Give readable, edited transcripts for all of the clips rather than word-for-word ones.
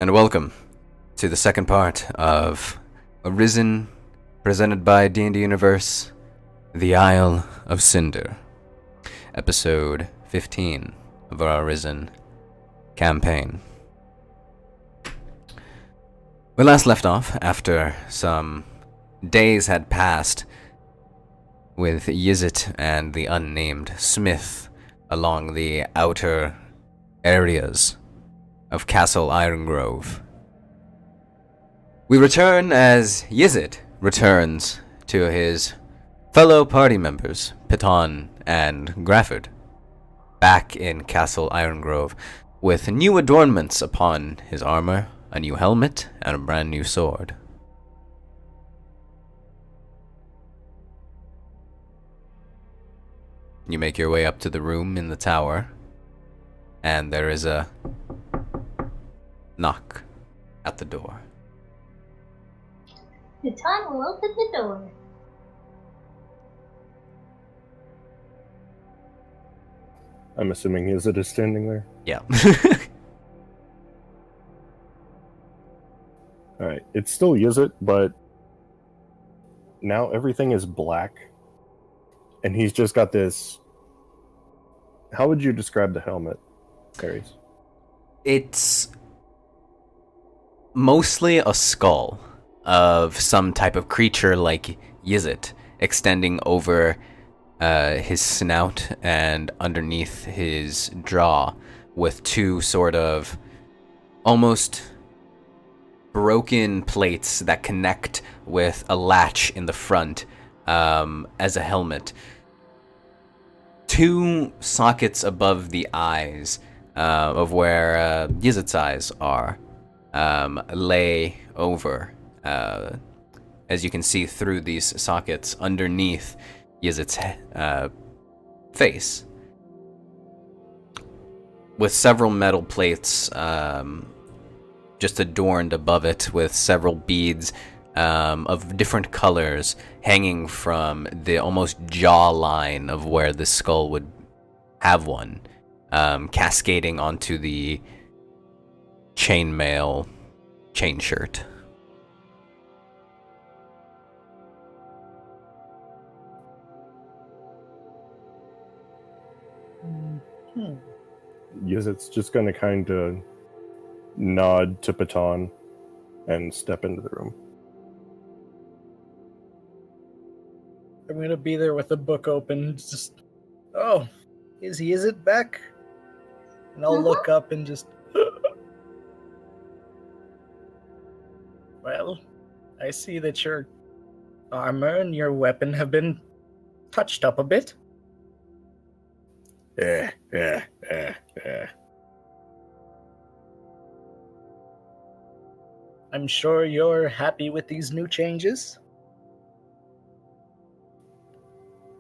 and welcome to the second part of Arisen, presented by D&D Universe, The Isle of Cinder, episode 15 of our Arisen campaign. We last left off after some days had passed with Yizit and the unnamed Smith along the outer areas of Castle Irongrove. We return as Yizit returns to his fellow party members, Piton and Grafford, back in Castle Irongrove with new adornments upon his armor, a new helmet, and a brand new sword. You make your way up to the room in the tower, and there is a knock at the door. Piton will open the door. I'm assuming Izzet is standing there? Yeah. Alright, it's still Izzet, but now everything is black. And he's just got this... How would you describe the helmet, Aries? It's mostly a skull of some type of creature like Yizit, extending over his snout and underneath his jaw, with two sort of almost broken plates that connect with a latch in the front as a helmet. Two sockets above the eyes of where Yizit's eyes are lay over. As you can see through these sockets underneath Yizit's face, with several metal plates just adorned above it with several beads of different colors hanging from the almost jawline of where the skull would have one, cascading onto the chainmail chain shirt. Yizzet's just gonna kind of nod to Piton and step into the room. I'm gonna be there with the book open, just, oh, is it back? And I'll look up and just, well, I see that your armor and your weapon have been touched up a bit. Yeah. I'm sure you're happy with these new changes.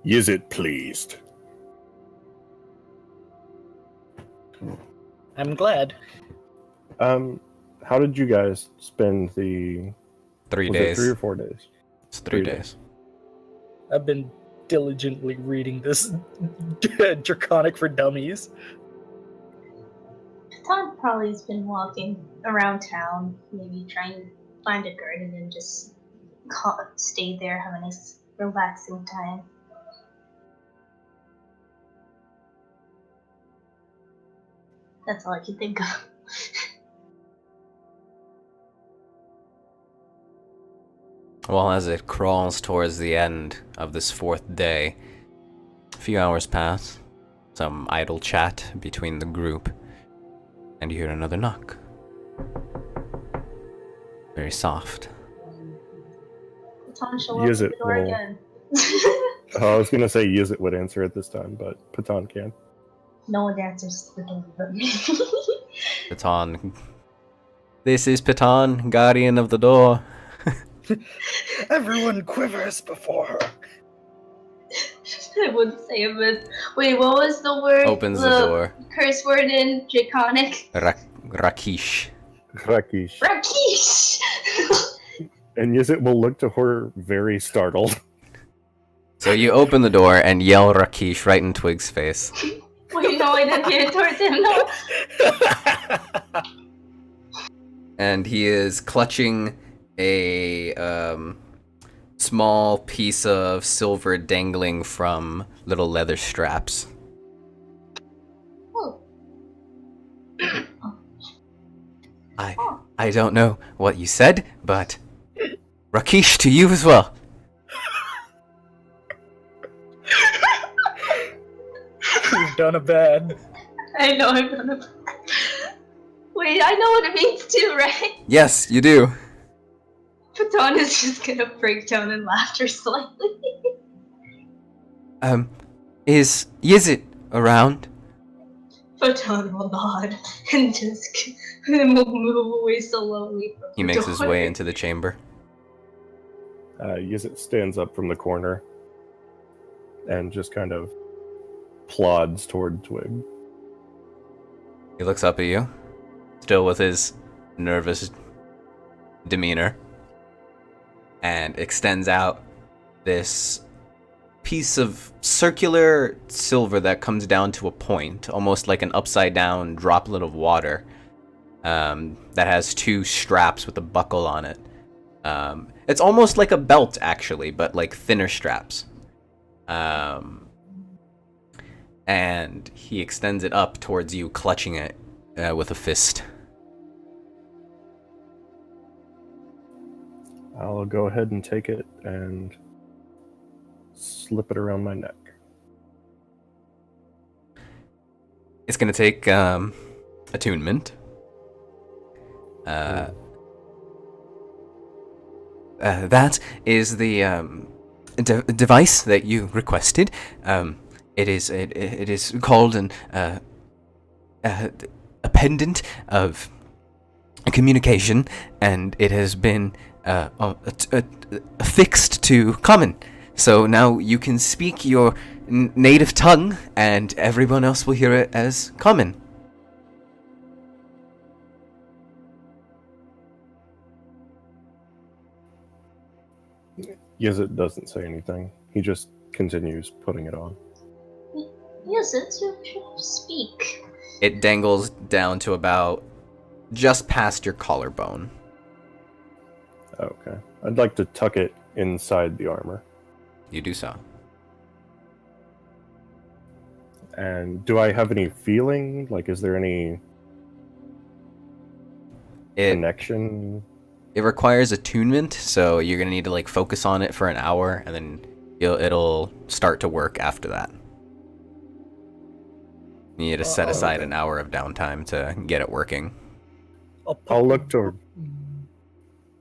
Izzet pleased. I'm glad. How did you guys spend the 3 was days. it 3 or 4 days? It's 3 3 days. I've been diligently reading this Draconic for Dummies. Piton probably has been walking around town, maybe trying to find a garden and just stay there, have a nice relaxing time. That's all I can think of. Well, as it crawls towards the end of this 4th day, a few hours pass, some idle chat between the group, and you hear another knock. Very soft. Piton shall open the door again. I was gonna say Izzet would answer it this time, but Piton can. No one answers the door but me. Piton. This is Piton, guardian of the door. Everyone quivers before her. I wouldn't say it, but wait, what was the word? Opens the door. Curse word in Draconic? Rakish. Rakish. Rakish! And Izzet will look to her very startled. So you open the door and yell Rakish right in Twig's face. Wait, no, I didn't get it towards him, no. and he is clutching a small piece of silver dangling from little leather straps. Oh. I don't know what you said, but Rakesh to you as well. You've done a bad. I know I'm gonna. Wait, I know what it means too, right? Yes, you do. Phaeton is just gonna break down in laughter slightly. Is Yizit around? Phaeton will nod and just and will move away slowly from He the makes his door. way into the chamber. Yizit stands up from the corner and just kind of plods toward Twig. He looks up at you, still with his nervous demeanor, and extends out this piece of circular silver that comes down to a point, almost like an upside down droplet of water, that has two straps with a buckle on it. It's almost like a belt, actually, but like thinner straps. And he extends it up towards you, clutching it with a fist. I'll go ahead and take it and slip it around my neck. It's going to take attunement. That is the device that you requested. It is called a pendant of communication, and it has been affixed to common. So now you can speak your native tongue, and everyone else will hear it as common. Yizit doesn't say anything. He just continues putting it on. Yes, it's your speak. It dangles down to about just past your collarbone. Okay. I'd like to tuck it inside the armor. You do so. And do I have any feeling? Like, is there any connection? It requires attunement, so you're gonna need to like focus on it for an hour, and then it'll start to work after that. You need to set aside an hour of downtime to get it working. I'll look to.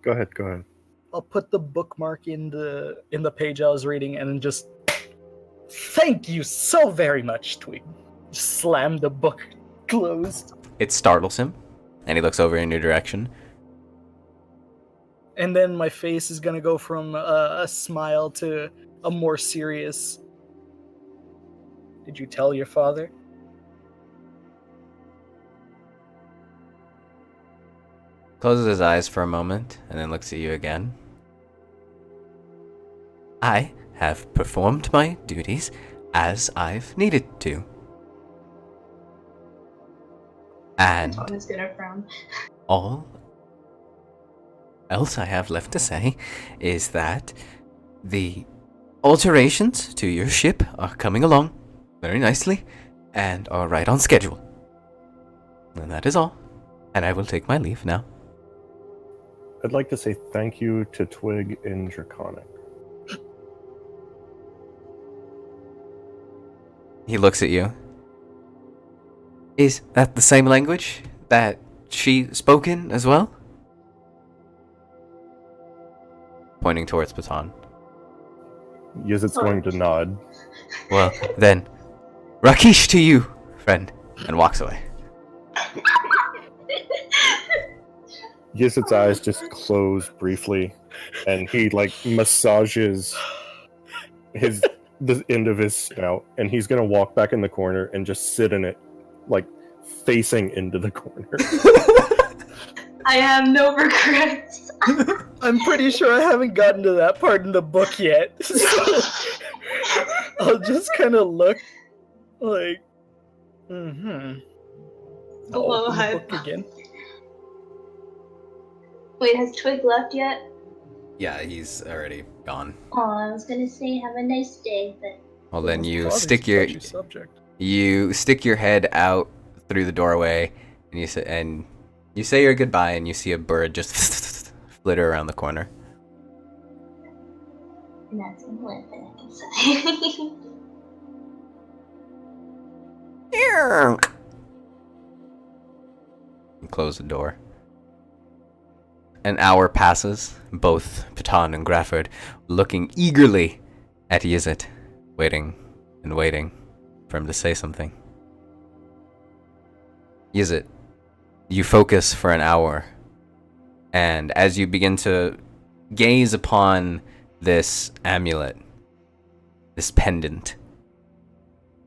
Go ahead. I'll put the bookmark in the page I was reading, and then just thank you so very much, Twig. Slam the book closed. It startles him, and he looks over in your direction. And then my face is gonna go from a smile to a more serious. Did you tell your father? Closes his eyes for a moment, and then looks at you again. I have performed my duties as I've needed to. And Phaeton is gonna frown. all else I have left to say is that the alterations to your ship are coming along very nicely and are right on schedule. And that is all. And I will take my leave now. I'd like to say thank you to Twig in Draconic. He looks at you. Is that the same language that she spoke in as well? Pointing towards Baton. Yizit's going to nod. Well, then, Rakesh to you, friend, and walks away. Yizit's eyes just close briefly, and he like massages the end of his snout, and he's gonna walk back in the corner and just sit in it, like facing into the corner. I have no regrets. I'm pretty sure I haven't gotten to that part in the book yet. So I'll just kind of look like, I'll Hello, open the hi. book again. Wait, has Twig left yet? Yeah, he's already gone. Oh, I was gonna say have a nice day, but Well, then you Probably stick a touchy subject. your head out through the doorway, and you say your goodbye, and you see a bird just flitter around the corner. and that's the only thing I can say. And close the door. An hour passes, both Patan and Grafford looking eagerly at Yizit, waiting and waiting for him to say something. Yizit, you focus for an hour, and as you begin to gaze upon this amulet, this pendant,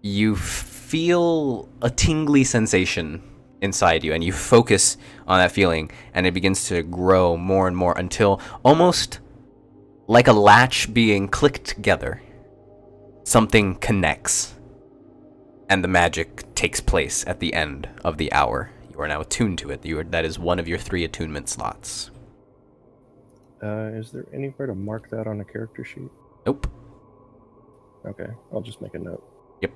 you feel a tingly sensation inside you, and you focus on that feeling, and it begins to grow more and more until almost like a latch being clicked together, something connects, and the magic takes place at the end of the hour. You are now attuned to it. That is one of your 3 attunement slots. Is there anywhere to mark that on a character sheet? Nope. Okay, I'll just make a note. Yep.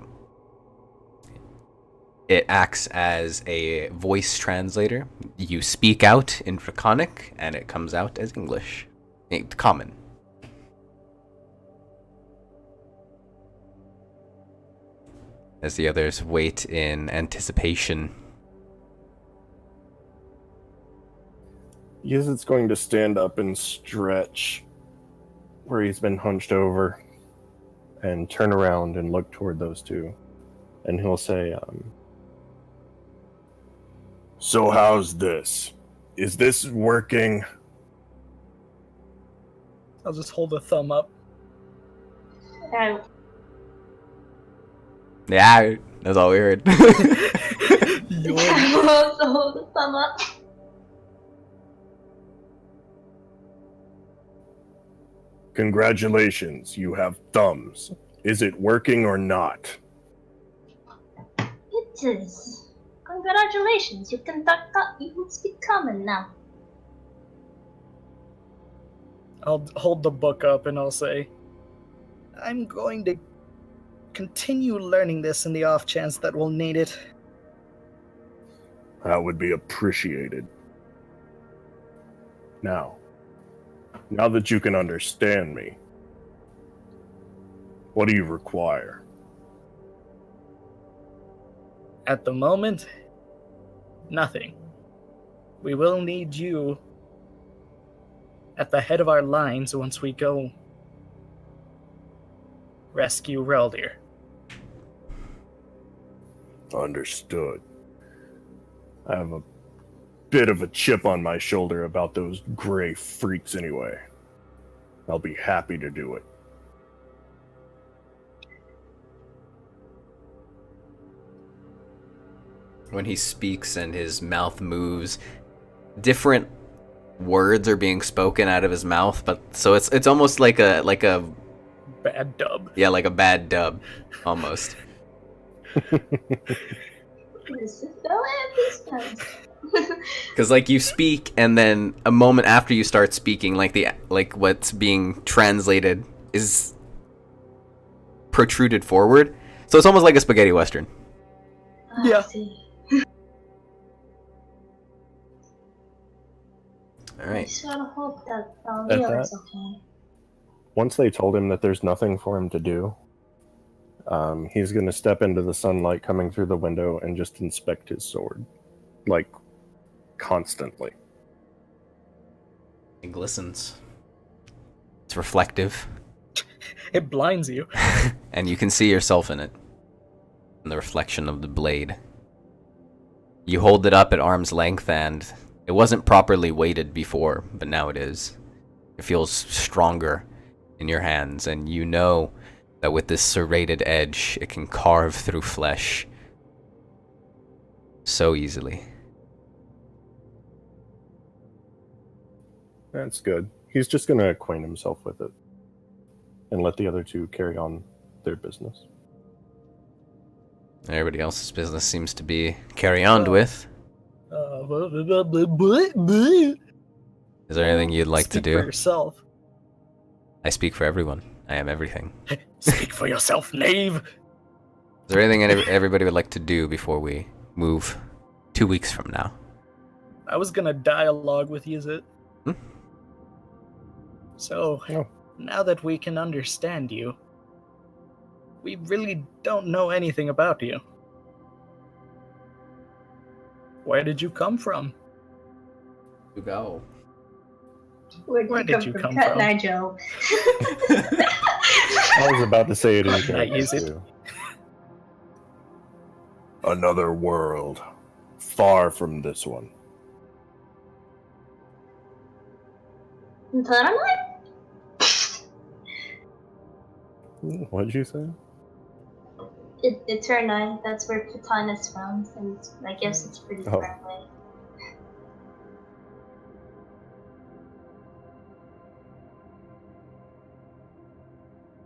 It acts as a voice translator. You speak out in Draconic, and it comes out as English. Common. As the others wait in anticipation. Yizit's going to stand up and stretch where he's been hunched over and turn around and look toward those two. And he'll say, so how's this? Is this working? I'll just hold a thumb up. Yeah, that's all we heard. I also hold the thumb up. Congratulations, you have thumbs. Is it working or not? It is. Congratulations, you can speak common now. I'll hold the book up and I'll say, I'm going to continue learning this in the off chance that we'll need it. That would be appreciated. Now that you can understand me, what do you require? At the moment, nothing. We will need you at the head of our lines once we go rescue Reldir. Understood. I have a bit of a chip on my shoulder about those gray freaks anyway. I'll be happy to do it. When he speaks and his mouth moves, different words are being spoken out of his mouth, but so it's almost like a Bad dub. yeah, like a bad dub almost. Because like you speak, and then a moment after you start speaking, like what's being translated is protruded forward, so it's almost like a spaghetti western. Yeah. All right. I sort of hope that At Leah is that- okay. Once they told him that there's nothing for him to do, he's going to step into the sunlight coming through the window and just inspect his sword. Like, constantly. It glistens. It's reflective, It blinds you. and you can see yourself in it, in the reflection of the blade. You hold it up at arm's length, and it wasn't properly weighted before, but now it is. It feels stronger in your hands, and you know that with this serrated edge, it can carve through flesh so easily. That's good. He's just going to acquaint himself with it and let the other two carry on their business. Everybody else's business seems to be carry on with. Is there anything you'd like to Speak do? for yourself. I speak for everyone. I am everything. Speak for yourself, knave. Is there anything everybody would like to do before we move 2 weeks from now? I was gonna dialogue with you, is it? Hmm? So, Oh. now that we can understand you, we really don't know anything about you. Where did you come from? To go. Where did you come from? Cut Nigel. I was about to say it in I character use it. too. Another world, far from this one. What did you say? It's her nine. That's where Catan is from, and I guess it's pretty far away.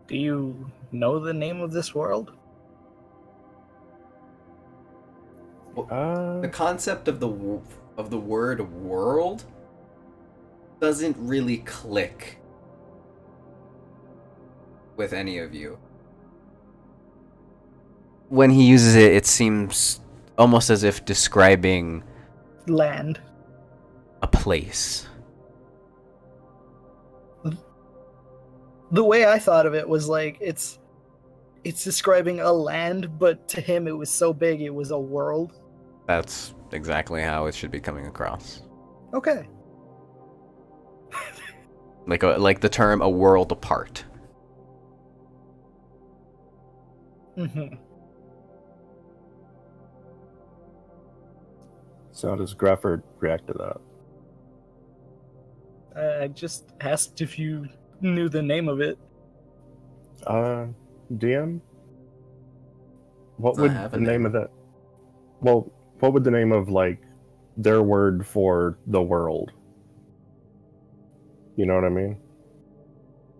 Do you know the name of this world? The concept of the word world doesn't really click with any of you. When he uses it, it seems almost as if describing Land. a place. The way I thought of it was like it's describing a land, but to him it was so big it was a world. That's exactly how it should be coming across. Okay. Like the term a world apart. Mm-hmm. So how does Grafford react to that? I just asked if you knew the name of it. DM? What Does would that have the a name name? of that? Well, what would the name of, like, their word for the world? You know what I mean?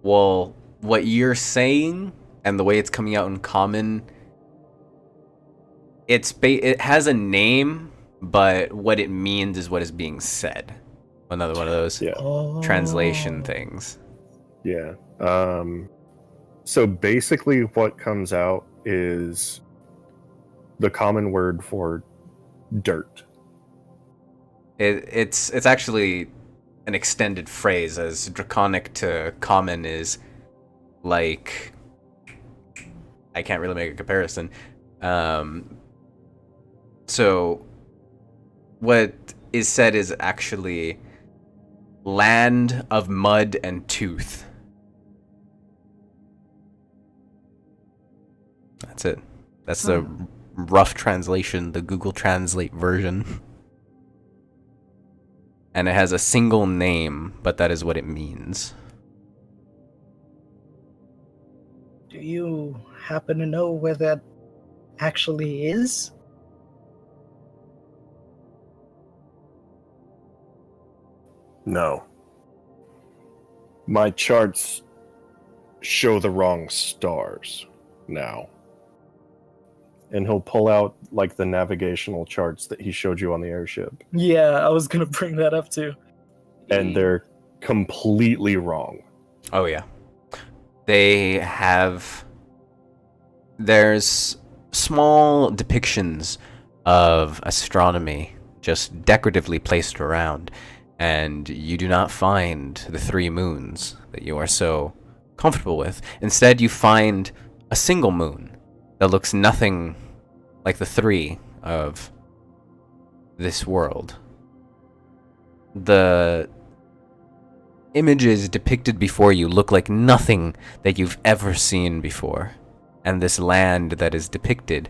Well, what you're saying and the way it's coming out in common, it has a name, but what it means is what is being said. Another one of those translation things. Yeah. So basically what comes out is the common word for dirt. It's actually an extended phrase, as draconic to common is like, I can't really make a comparison. So what is said is actually land of mud and tooth. That's it. That's the rough translation, the Google Translate version. And it has a single name, but that is what it means. Do you happen to know where that actually is? No. My charts show the wrong stars now. And he'll pull out, like, the navigational charts that he showed you on the airship. Yeah, I was gonna bring that up too. And they're completely wrong. Oh, yeah. There's small depictions of astronomy just decoratively placed around, and you do not find the 3 moons that you are so comfortable with. Instead, you find a single moon that looks nothing like the 3 of this world. The images depicted before you look like nothing that you've ever seen before. And this land that is depicted,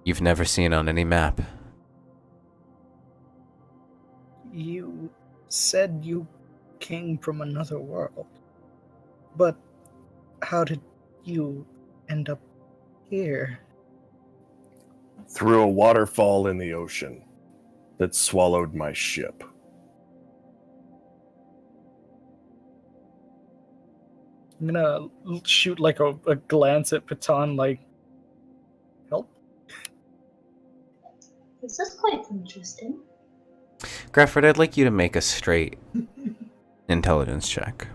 you've never seen on any map. You said you came from another world. But how did you end up here? Through a waterfall in the ocean that swallowed my ship. I'm gonna shoot like a glance at Patan, like, help? This is quite interesting. Grafford, I'd like you to make a straight intelligence check.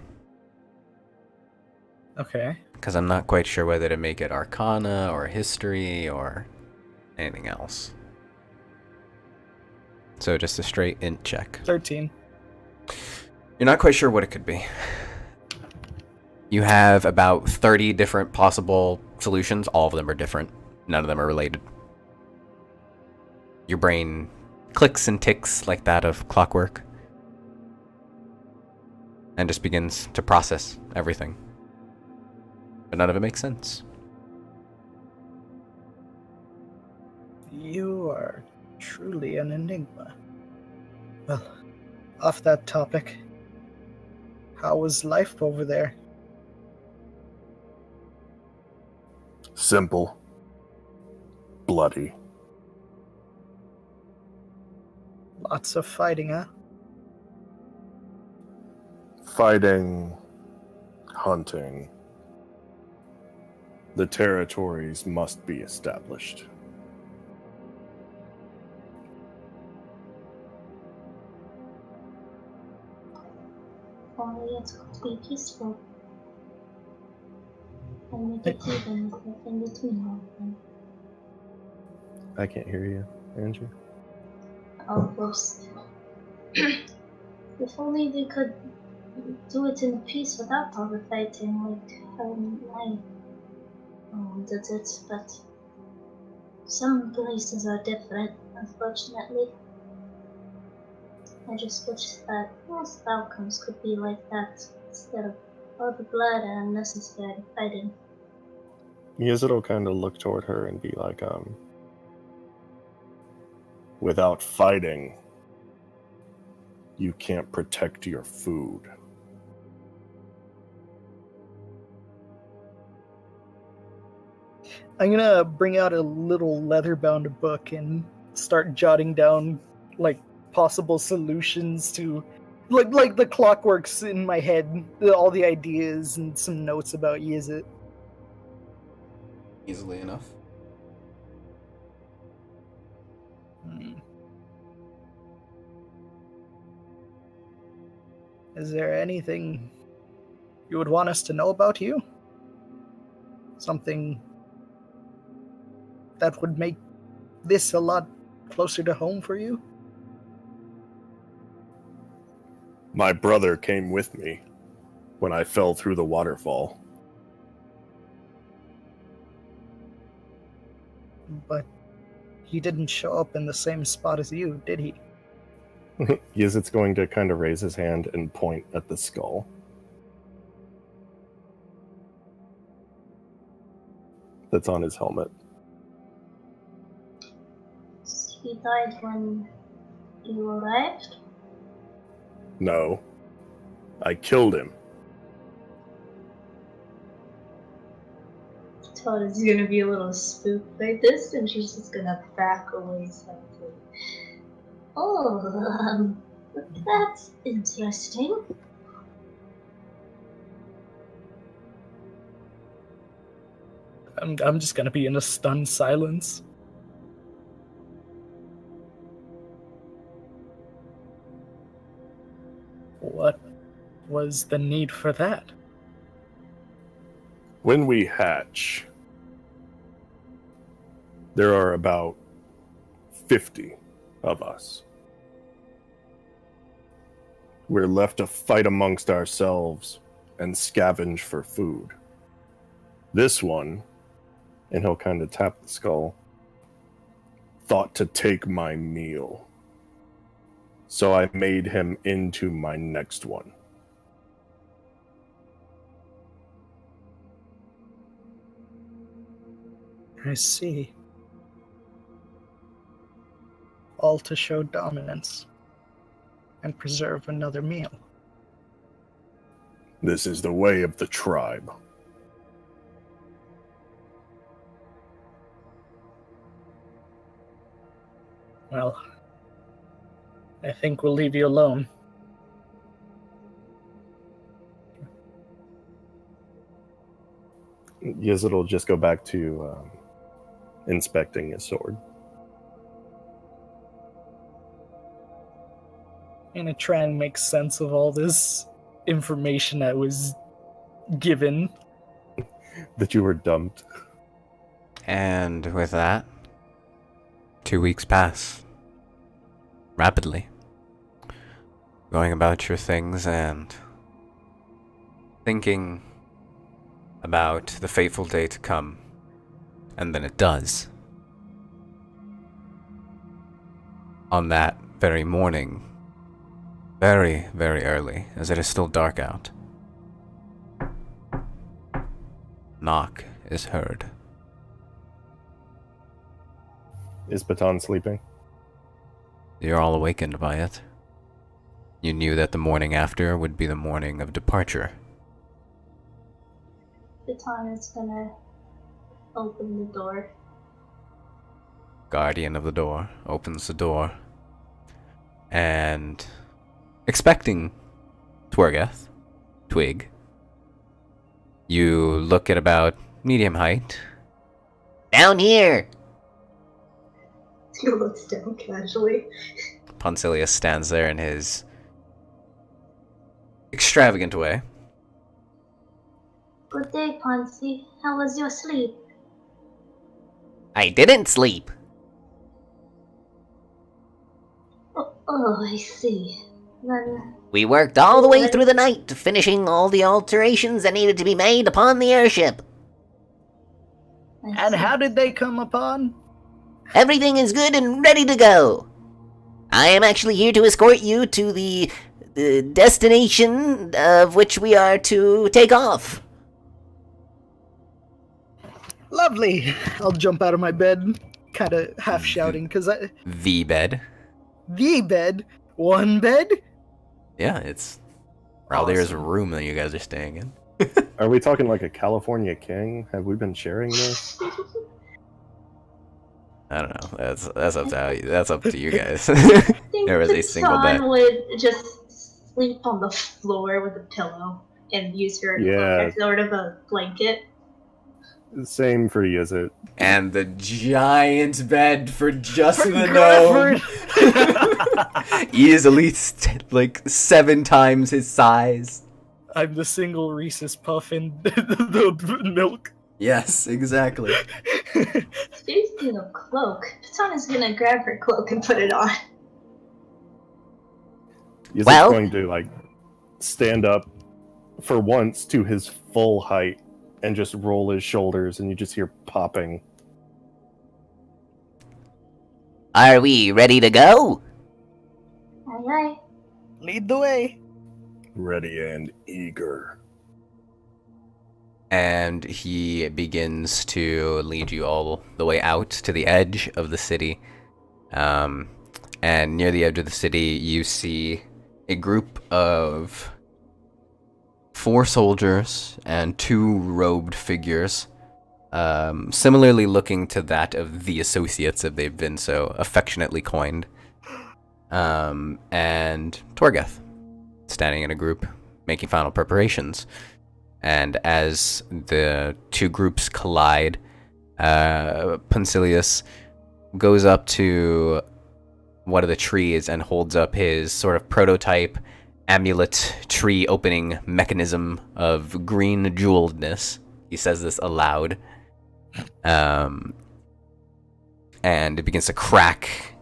Okay. Because I'm not quite sure whether to make it Arcana or History or anything else. So just a straight int check. 13. You're not quite sure what it could be. You have about 30 different possible solutions. All of them are different. None of them are related. Your brain clicks and ticks like that of clockwork. And just begins to process everything. But none of it makes sense. You are truly an enigma. Well, off that topic, how was life over there? Simple. Bloody. Lots of fighting, huh? Fighting. Hunting. The territories must be established. Only it could be peaceful. And make it even in between all of them. I can't hear you, Andrew. Almost. If only they could do it in peace without all the fighting, like how my did it, but some places are different, unfortunately. I just wish that most outcomes could be like that, instead of all the blood and unnecessary fighting. Yizid'll kind of look toward her and be like, without fighting, you can't protect your food. I'm gonna bring out a little leather-bound book and start jotting down, like, possible solutions to, like the clockworks in my head, all the ideas and some notes about Yizit. Easily enough. Is there anything you would want us to know about you? Something that would make this a lot closer to home for you? My brother came with me when I fell through the waterfall. But he didn't show up in the same spot as you, did he? Yizit's going to kind of raise his hand and point at the skull. That's on his helmet. He died when you arrived? No. I killed him. Todd is gonna be a little spooked by this, and she's just gonna back away slightly. Oh, that's interesting. I'm just gonna be in a stunned silence. What was the need for that? When we hatch, there are about 50 of us. We're left to fight amongst ourselves and scavenge for food. This one, and he'll kind of tap the skull, thought to take my meal. So I made him into my next one. I see. All to show dominance and preserve another meal. This is the way of the tribe. Well, I think we'll leave you alone. Yizid will just go back to inspecting his sword. gonna try and make sense of all this information I was given. That you were dumped. And with that, 2 weeks pass rapidly. Going about your things and thinking about the fateful day to come. And then it does. On that very morning, very, very early, as it is still dark out, knock is heard. Is Baton sleeping? You're all awakened by it. You knew that the morning after would be the morning of departure. Baton is gonna open the door. Guardian of the door opens the door, and expecting Twig, you look at about medium height. Down here! He looks down casually. Poncilius stands there in his extravagant way. Good day, Ponzi. How was your sleep? I didn't sleep. Oh, I see. Then We worked all the way through the night, finishing all the alterations that needed to be made upon the airship. I And see. how did they come upon? Everything is good and ready to go. I am actually here to escort you to the destination of which we are to take off. Lovely. I'll jump out of my bed, kind of half shouting, because The bed. the bed, one bed. Yeah, it's there's a Awesome. room that you guys are staying in. Are we talking like a California king? Have we been sharing this? I don't know. That's up to that's up to you guys. I think There was a single bed. Baton would just sleep on the floor with a pillow and use her Yeah. as sort of a blanket. Same for Yizit. And the giant bed for just For the gnome. Crawford. He is at least like 7 times his size. I'm the single Reese's Puff in the milk. Yes, exactly. Speaking of cloak, Baton is gonna grab her cloak and put it on. Yizit's Well- going to like stand up for once to his full height and just roll his shoulders, and you just hear popping. Are we ready to go? Aye aye. Lead the way. Ready and eager. And he begins to lead you all the way out to the edge of the city. And near the edge of the city, you see a group of 4 soldiers and 2 robed figures, similarly looking to that of the associates, if they've been so affectionately coined. And Torgeth, standing in a group, making final preparations. And as the 2 groups collide, Poncilius goes up to one of the trees and holds up his sort of prototype amulet tree opening mechanism of green jewelledness. He says this aloud. And it begins to crack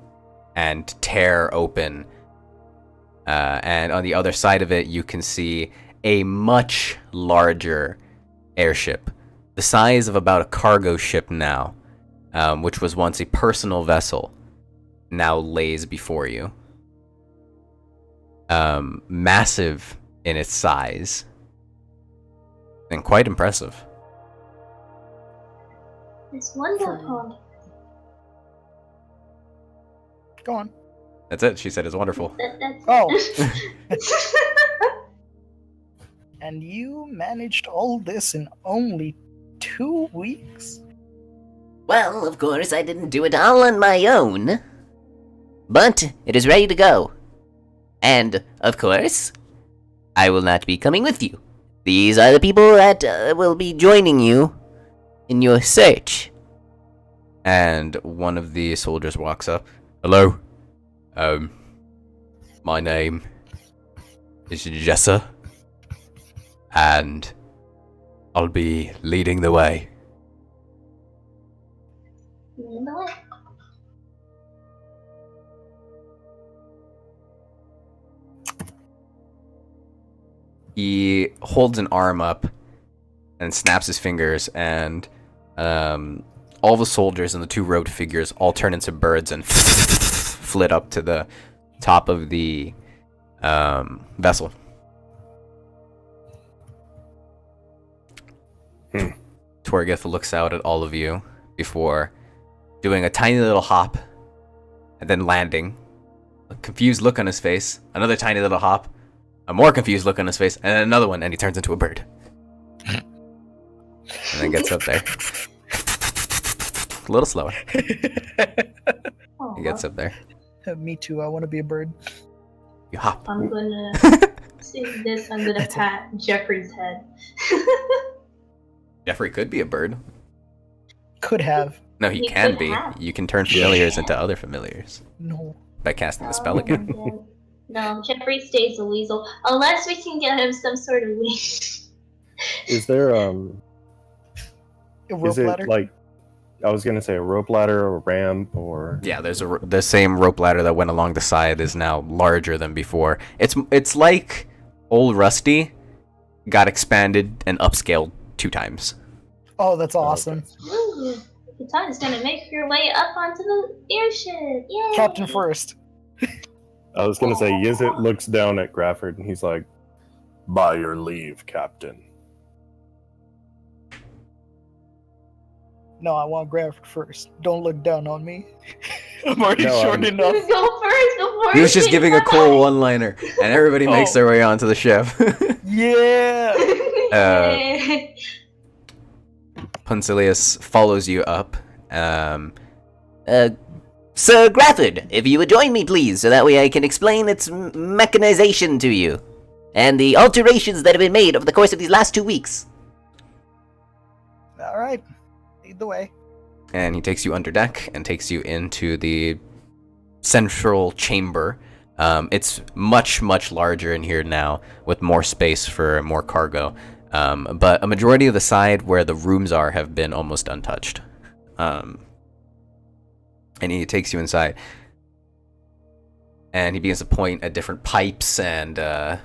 and tear open. And on the other side of it, you can see a much larger airship, the size of about a cargo ship now, which was once a personal vessel, now lays before you. Massive in its size, and quite impressive. It's wonderful. Go on. That's it. She said it's wonderful. That's Oh. And you managed all this in only 2 weeks? Well, of course, I didn't do it all on my own. But it is ready to go. And, of course, I will not be coming with you. These are the people that will be joining you in your search. And one of the soldiers walks up. Hello. My name is Jessa, and I'll be leading the way. You know what? He holds an arm up and snaps his fingers, and all the soldiers and the two robed figures all turn into birds and flit up to the top of the vessel. Torgith looks out at all of you before doing a tiny little hop and then landing. A confused look on his face, another tiny little hop, a more confused look on his face, and then another one, and he turns into a bird. And then gets up there. A little slower. He gets up there. Me too, I want to be a bird. You hop. I'm gonna see this. I'm gonna pat Jeffrey's head. Jeffrey could be a bird. Could have. No, he He can could be. have. You can turn familiars into other familiars No. by casting the spell again. No, Jeffrey stays a weasel unless we can get him some sort of wing. Is there A rope is it ladder? like I was gonna say a rope ladder or a ramp or Yeah, there's the same rope ladder that went along the side is now larger than before. It's like Old Rusty got expanded and upscaled 2 times. Oh, that's awesome. Ooh, the time's gonna make your way up onto the airship. Yay! Captain first. I was gonna say Yizit looks down at Grafford and he's like, "By your leave, Captain." No, I want Grafford first. Don't look down on me. I'm already No, short You enough. go first before He was just you giving a say cool one-liner, and everybody makes their way onto the ship. Yeah. bye. Puncilius follows you up. Sir Grafford, if you would join me, please, so that way I can explain its mechanization to you, and the alterations that have been made over the course of these last 2 weeks. All right. Lead the way. And he takes you under deck and takes you into the central chamber. It's much, much larger in here now, with more space for more cargo. But a majority of the side where the rooms are have been almost untouched. And he takes you inside. And he begins to point at different pipes and a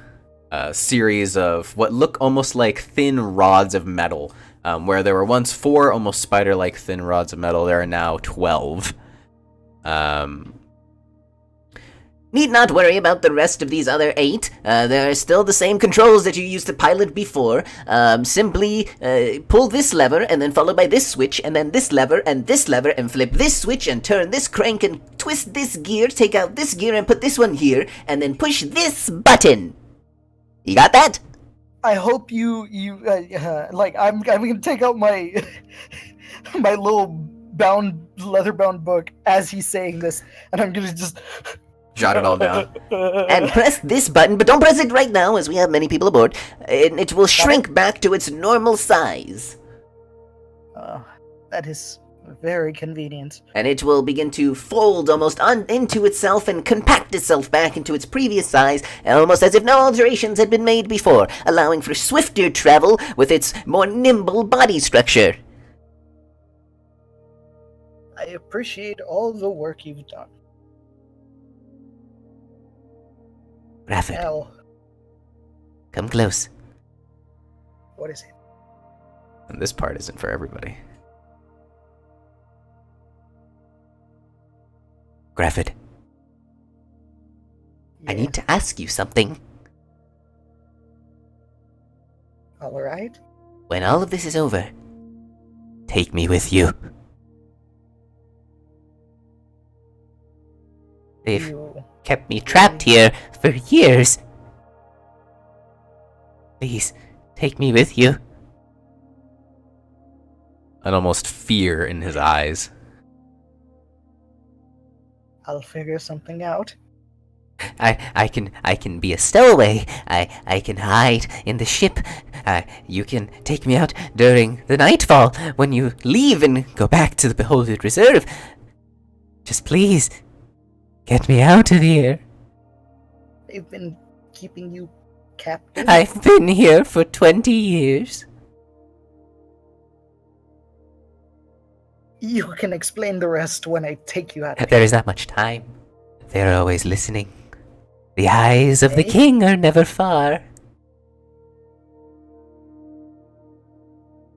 series of what look almost like thin rods of metal. Where there were once 4 almost spider-like thin rods of metal, there are now 12. Need not worry about the rest of these other 8. There are still the same controls that you used to pilot before. Simply pull this lever, and then followed by this switch, and then this lever, and flip this switch, and turn this crank, and twist this gear, take out this gear, and put this one here, and then push this button. You got that? I hope you like. I'm gonna take out my my little leather bound book as he's saying this, and I'm gonna just Jot it all down. And press this button, but don't press it right now, as we have many people aboard. It will shrink back to its normal size. That is very convenient. And it will begin to fold almost into itself and compact itself back into its previous size, almost as if no alterations had been made before, allowing for swifter travel with its more nimble body structure. I appreciate all the work you've done. Rafford, Now, come close. what is it? And this part isn't for everybody. Grafford, I need to ask you something. All right. When all of this is over, take me with you. They've You kept me trapped here for years. Please, take me with you. And almost fear in his eyes. I'll figure something out. I can be a stowaway. I can hide in the ship. You can take me out during the nightfall when you leave and go back to the Beholded Reserve. Just please, get me out of here. They've been keeping you captive? I've been here for 20 years. You can explain the rest when I take you out. There is not much time. They're always listening. The eyes of the Eh? king are never far.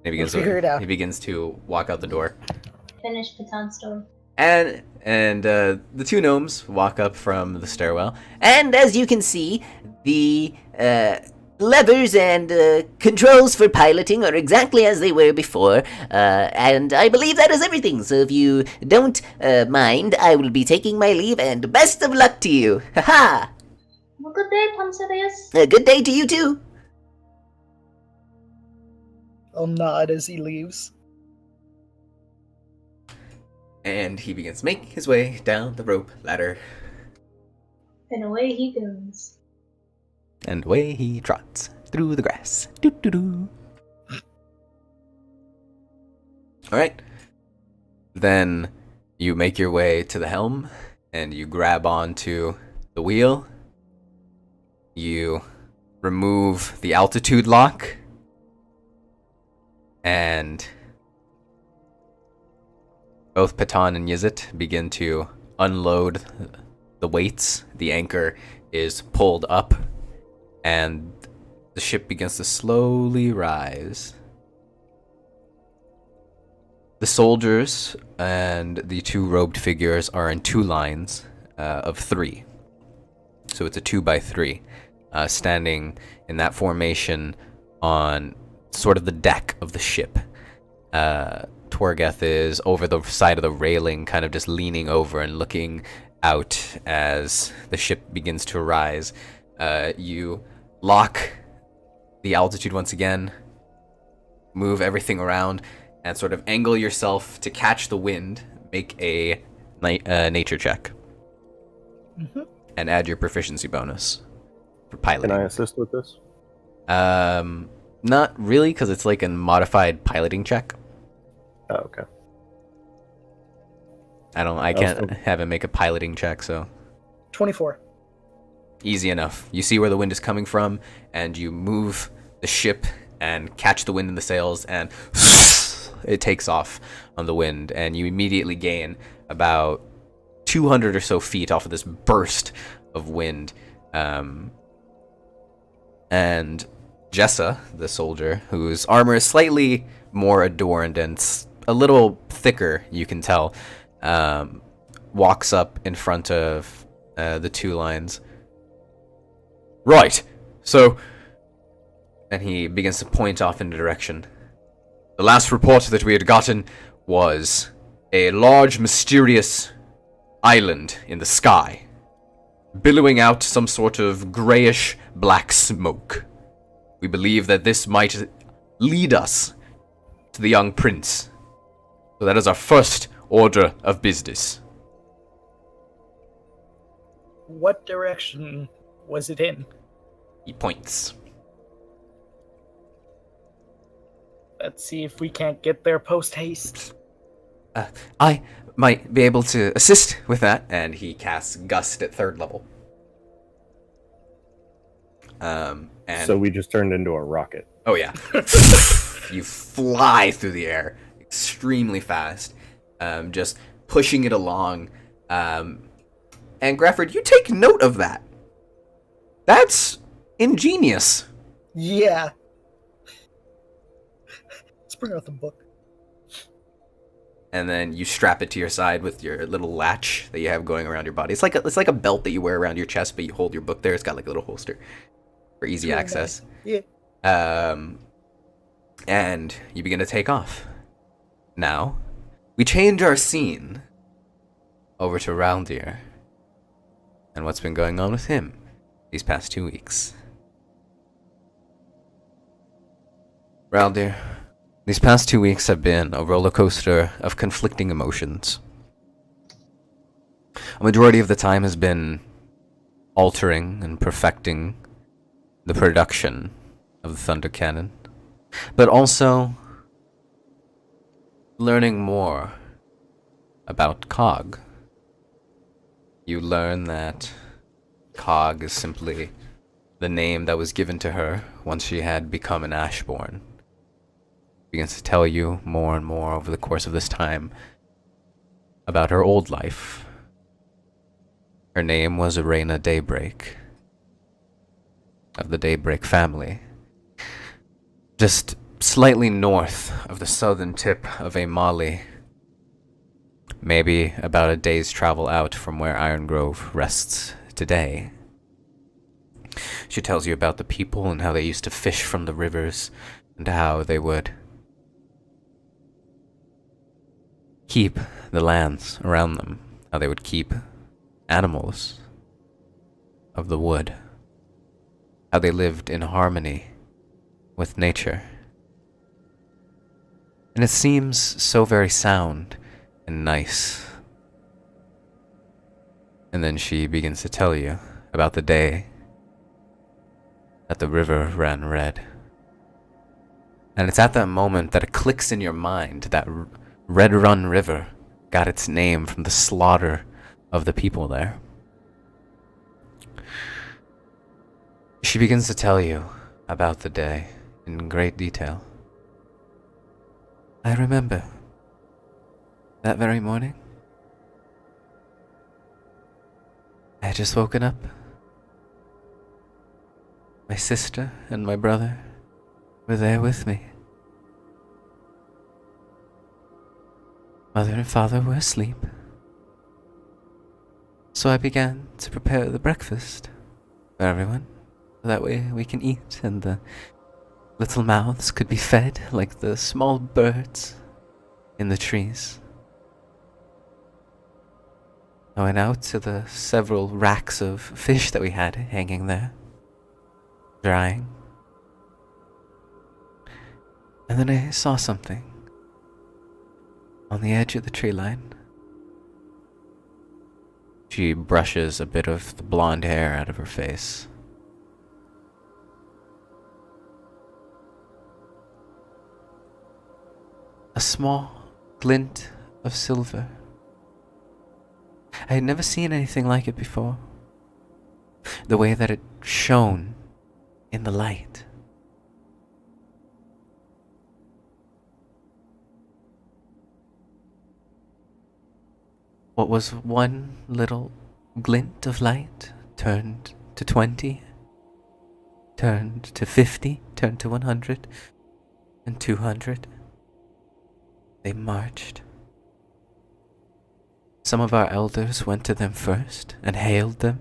He figure it out. He begins to walk out the door. Finish Patan's story. And the two gnomes walk up from the stairwell. And as you can see, the levers and controls for piloting are exactly as they were before. And I believe that is everything. So if you don't mind, I will be taking my leave, and best of luck to you. Haha! Well, good day, Pansarius. Good day to you too. I'll nod as he leaves. And he begins to make his way down the rope ladder. And away he goes. And away he trots through the grass. Doo-doo-doo. Alright. Then you make your way to the helm, and you grab onto the wheel. You remove the altitude lock. And both Patan and Yizit begin to unload the weights. The anchor is pulled up, and the ship begins to slowly rise. The soldiers and the two robed figures are in two lines of three. So it's a 2x3, standing in that formation on sort of the deck of the ship. Torgeth is over the side of the railing, kind of just leaning over and looking out as the ship begins to rise. You lock the altitude once again, move everything around, and sort of angle yourself to catch the wind. Make a nature check. Mm-hmm. And add your proficiency bonus for piloting. Can I assist with this? Not really, because it's like a modified piloting check. Oh, okay. I can't have him make a piloting check, so 24. easy enough. You see where the wind is coming from, and you move the ship and catch the wind in the sails, and it takes off on the wind, and you immediately gain about 200 or so feet off of this burst of wind. And Jessa, the soldier, whose armor is slightly more adorned and a little thicker, you can tell, walks up in front of the two lines. Right, so... And he begins to point off in the direction. The last report that we had gotten was a large, mysterious island in the sky, billowing out some sort of grayish black smoke. We believe that this might lead us to the young prince. So that is our first order of business. What direction was it in? He points. Let's see if we can't get there post haste. I might be able to assist with that. And he casts Gust at 3rd level. And So we just turned into a rocket. oh yeah, you fly through the air extremely fast, just pushing it along. And Grafford, you take note of that. That's ingenious. Yeah. Let's bring out the book. And then you strap it to your side with your little latch that you have going around your body. It's like a belt that you wear around your chest, but you hold your book there. It's got like a little holster for easy Really access. nice. Yeah. And you begin to take off. Now, we change our scene over to Raldir and what's been going on with him these past 2 weeks. Raldir, these past 2 weeks have been a roller coaster of conflicting emotions. A majority of the time has been altering and perfecting the production of the Thunder Cannon, but also learning more about Cog. You learn that Cog is simply the name that was given to her once she had become an Ashborn. Begins to tell you more and more over the course of this time about her old life. Her name was Arena Daybreak, of the Daybreak family. Just slightly north of the southern tip of Amali, maybe about a day's travel out from where Iron Grove rests today. She tells you about the people and how they used to fish from the rivers and how they would keep the lands around them, how they would keep animals of the wood, how they lived in harmony with nature. And it seems so very sound and nice. And then she begins to tell you about the day that the river ran red. And it's at that moment that it clicks in your mind that Red Run River got its name from the slaughter of the people there. She begins to tell you about the day in great detail. I remember that very morning. I had just woken up. My sister and my brother were there with me. Mother and father were asleep. So I began to prepare the breakfast for everyone. That way we can eat and the little mouths could be fed like the small birds in the trees. I went out to the several racks of fish that we had hanging there, drying. And then I saw something on the edge of the tree line. She brushes a bit of the blonde hair out of her face. A small glint of silver. I had never seen anything like it before. The way that it shone in the light. What was one little glint of light turned to 20, turned to 50, turned to 100, and 200. They marched. Some of our elders went to them first and hailed them,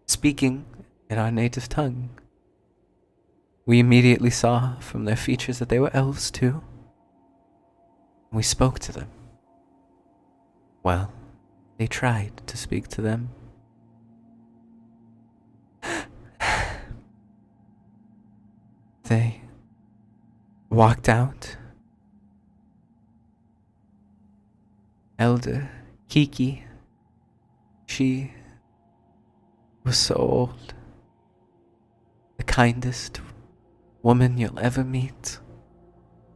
speaking in our native tongue. We immediately saw from their features that they were elves too. We spoke to them. Well, they tried to speak to them. They walked out. Elder Kiki, she was so old. The kindest woman you'll ever meet,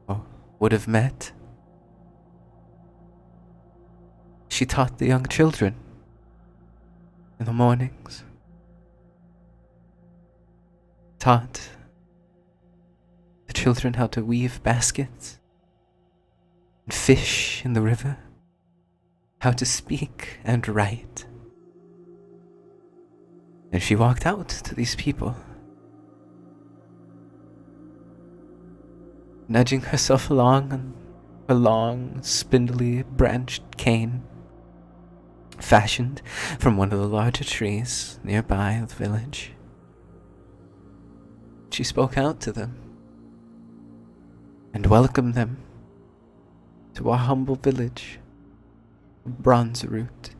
or would have met. She taught the young children in the mornings. Taught the children how to weave baskets and fish in the river, how to speak and write. And she walked out to these people, nudging herself along on her long, spindly branched cane, fashioned from one of the larger trees nearby the village. She spoke out to them and welcomed them to our humble village of Bronze Root.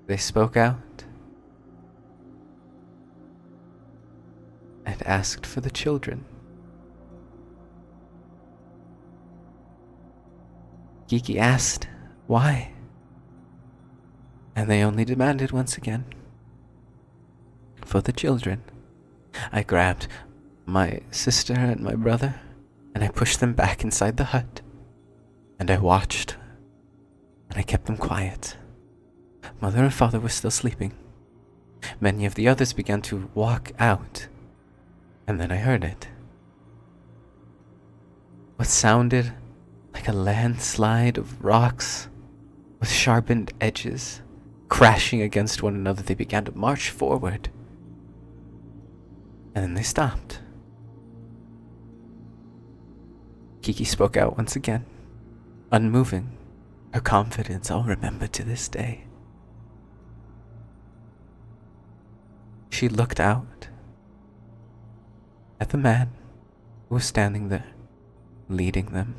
They spoke out and asked for the children. Kiki asked why, and they only demanded once again for the children. I grabbed my sister and my brother, and I pushed them back inside the hut, and I watched, and I kept them quiet. Mother and father were still sleeping. Many of the others began to walk out, and then I heard it. What sounded like a landslide of rocks with sharpened edges crashing against one another. They began to march forward, and then they stopped. Kiki spoke out once again, unmoving, her confidence I'll remember to this day. She looked out at the man who was standing there, leading them,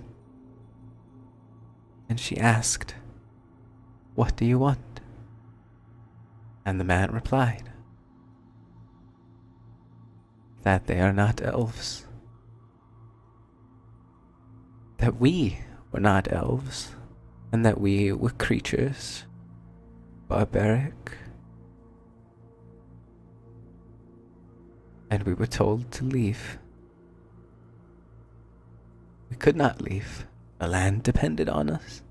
and she asked, "What do you want?" And the man replied, that they are not elves. That we were not elves, and that we were creatures, barbaric. And we were told to leave. We could not leave. The land depended on us.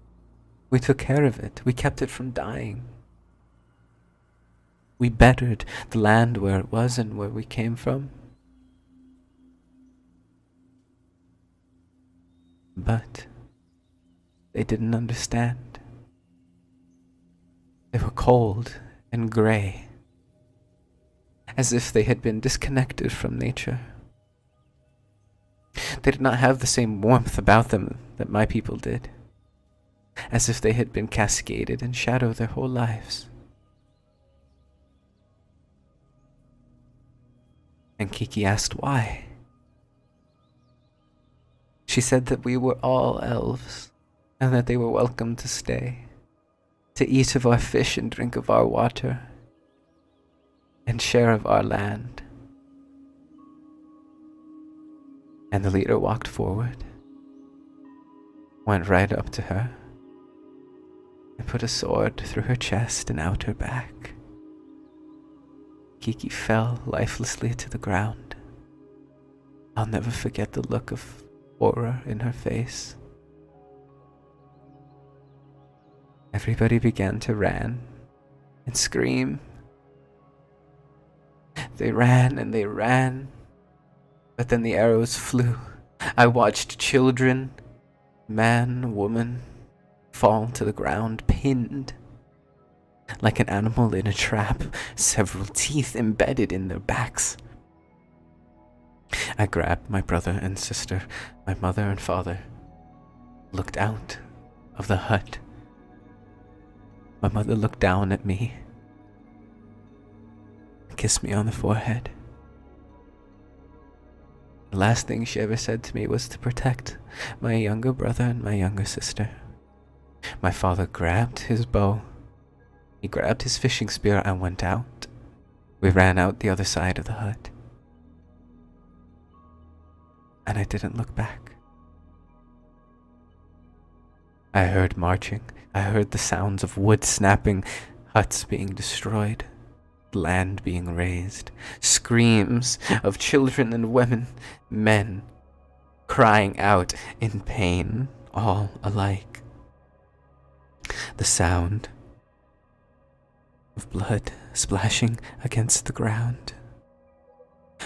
We took care of it. We kept it from dying. We bettered the land where it was and where we came from. But they didn't understand. They were cold and gray, as if they had been disconnected from nature. They did not have the same warmth about them that my people did, as if they had been cascaded in shadow their whole lives. And Kiki asked why. She said that we were all elves, and that they were welcome to stay, to eat of our fish and drink of our water, and share of our land. And the leader walked forward, went right up to her, and put a sword through her chest and out her back. Kiki fell lifelessly to the ground. I'll never forget the look of horror in her face. Everybody began to run and scream. They ran and they ran, but then the arrows flew. I watched children, man, woman, fall to the ground, pinned like an animal in a trap, several teeth embedded in their backs. I grabbed my brother and sister, my mother and father, looked out of the hut. My mother looked down at me, kissed me on the forehead. The last thing she ever said to me was to protect my younger brother and my younger sister. My father grabbed his bow. He grabbed his fishing spear and went out. We ran out the other side of the hut. And I didn't look back. I heard marching. I heard the sounds of wood snapping, huts being destroyed, land being razed, screams of children and women, men crying out in pain, all alike. The sound of blood splashing against the ground.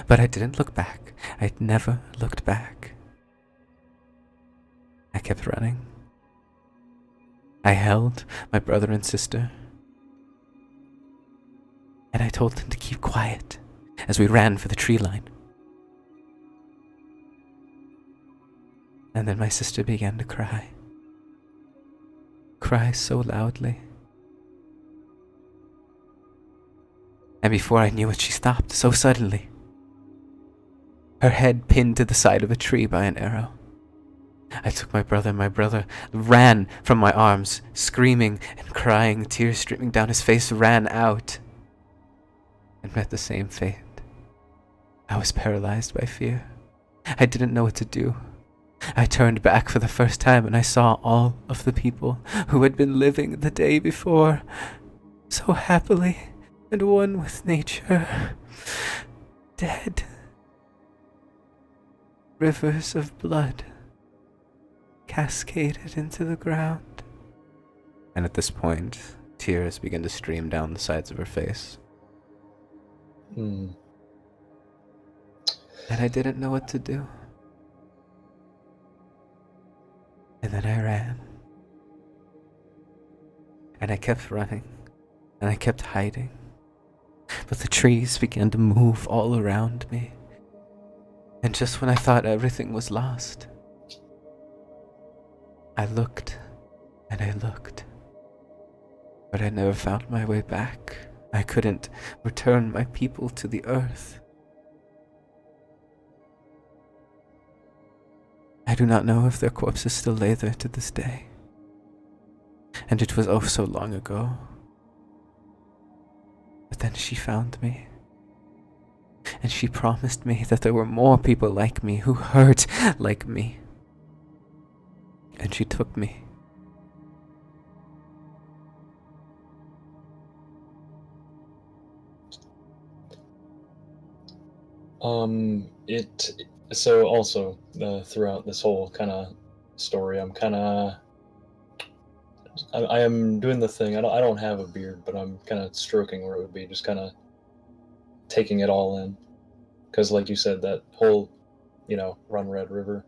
But I didn't look back. I never looked back. I kept running. I held my brother and sister, and I told them to keep quiet as we ran for the tree line. And then my sister began to cry. Cry so loudly. And before I knew it, she stopped so suddenly, her head pinned to the side of a tree by an arrow. I took my brother ran from my arms, screaming and crying, tears streaming down his face, ran out, and met the same fate. I was paralyzed by fear. I didn't know what to do. I turned back for the first time and I saw all of the people who had been living the day before so happily and one with nature, dead. Rivers of blood cascaded into the ground. And at this point, Tears begin to stream down the sides of her face. Hmm. And I didn't know what to do. And then I ran. And I kept running. And I kept hiding. But the trees began to move all around me. And just when I thought everything was lost, I looked and I looked. But I never found my way back. I couldn't return my people to the earth. I do not know if their corpses still lay there to this day. And it was oh so long ago. But then she found me. And she promised me that there were more people like me who hurt like me. And she took me. So also, throughout this whole kind of story, I am doing the thing. I don't have a beard, but I'm kind of stroking where it would be, just kind of taking it all in. Because, like you said, that whole, Run Red River,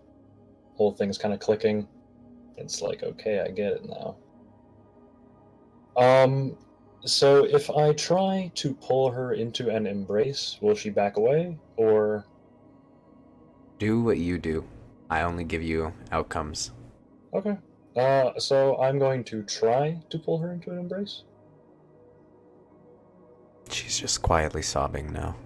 whole thing's kind of clicking. It's like, okay, I get it now. So if I try to pull her into an embrace, will she back away, or? Do what you do. I only give you outcomes. Okay. So I'm going to try to pull her into an embrace. She's just quietly sobbing now.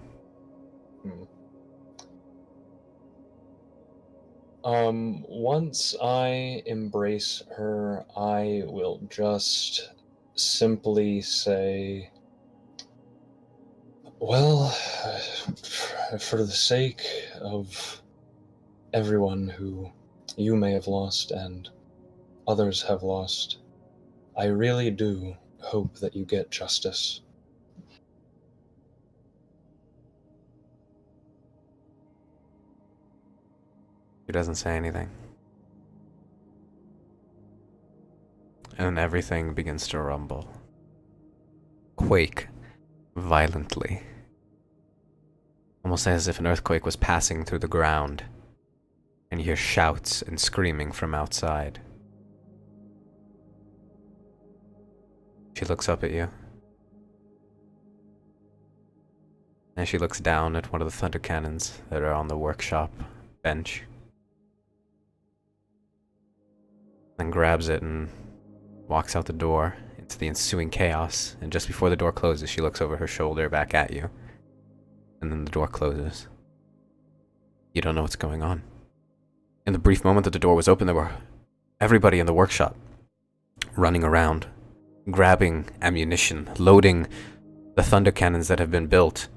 Once I embrace her, I will just simply say, well, for the sake of everyone who you may have lost and others have lost, I really do hope that you get justice. She doesn't say anything. And everything begins to rumble. Quake violently. Almost as if an earthquake was passing through the ground. And you hear shouts and screaming from outside. She looks up at you. And she looks down at one of the thunder cannons that are on the workshop bench. Then grabs it and walks out the door into the ensuing chaos. And just before the door closes, she looks over her shoulder back at you. And then the door closes. You don't know what's going on. In the brief moment that the door was open, there were everybody in the workshop running around, grabbing ammunition, loading the thunder cannons that have been built.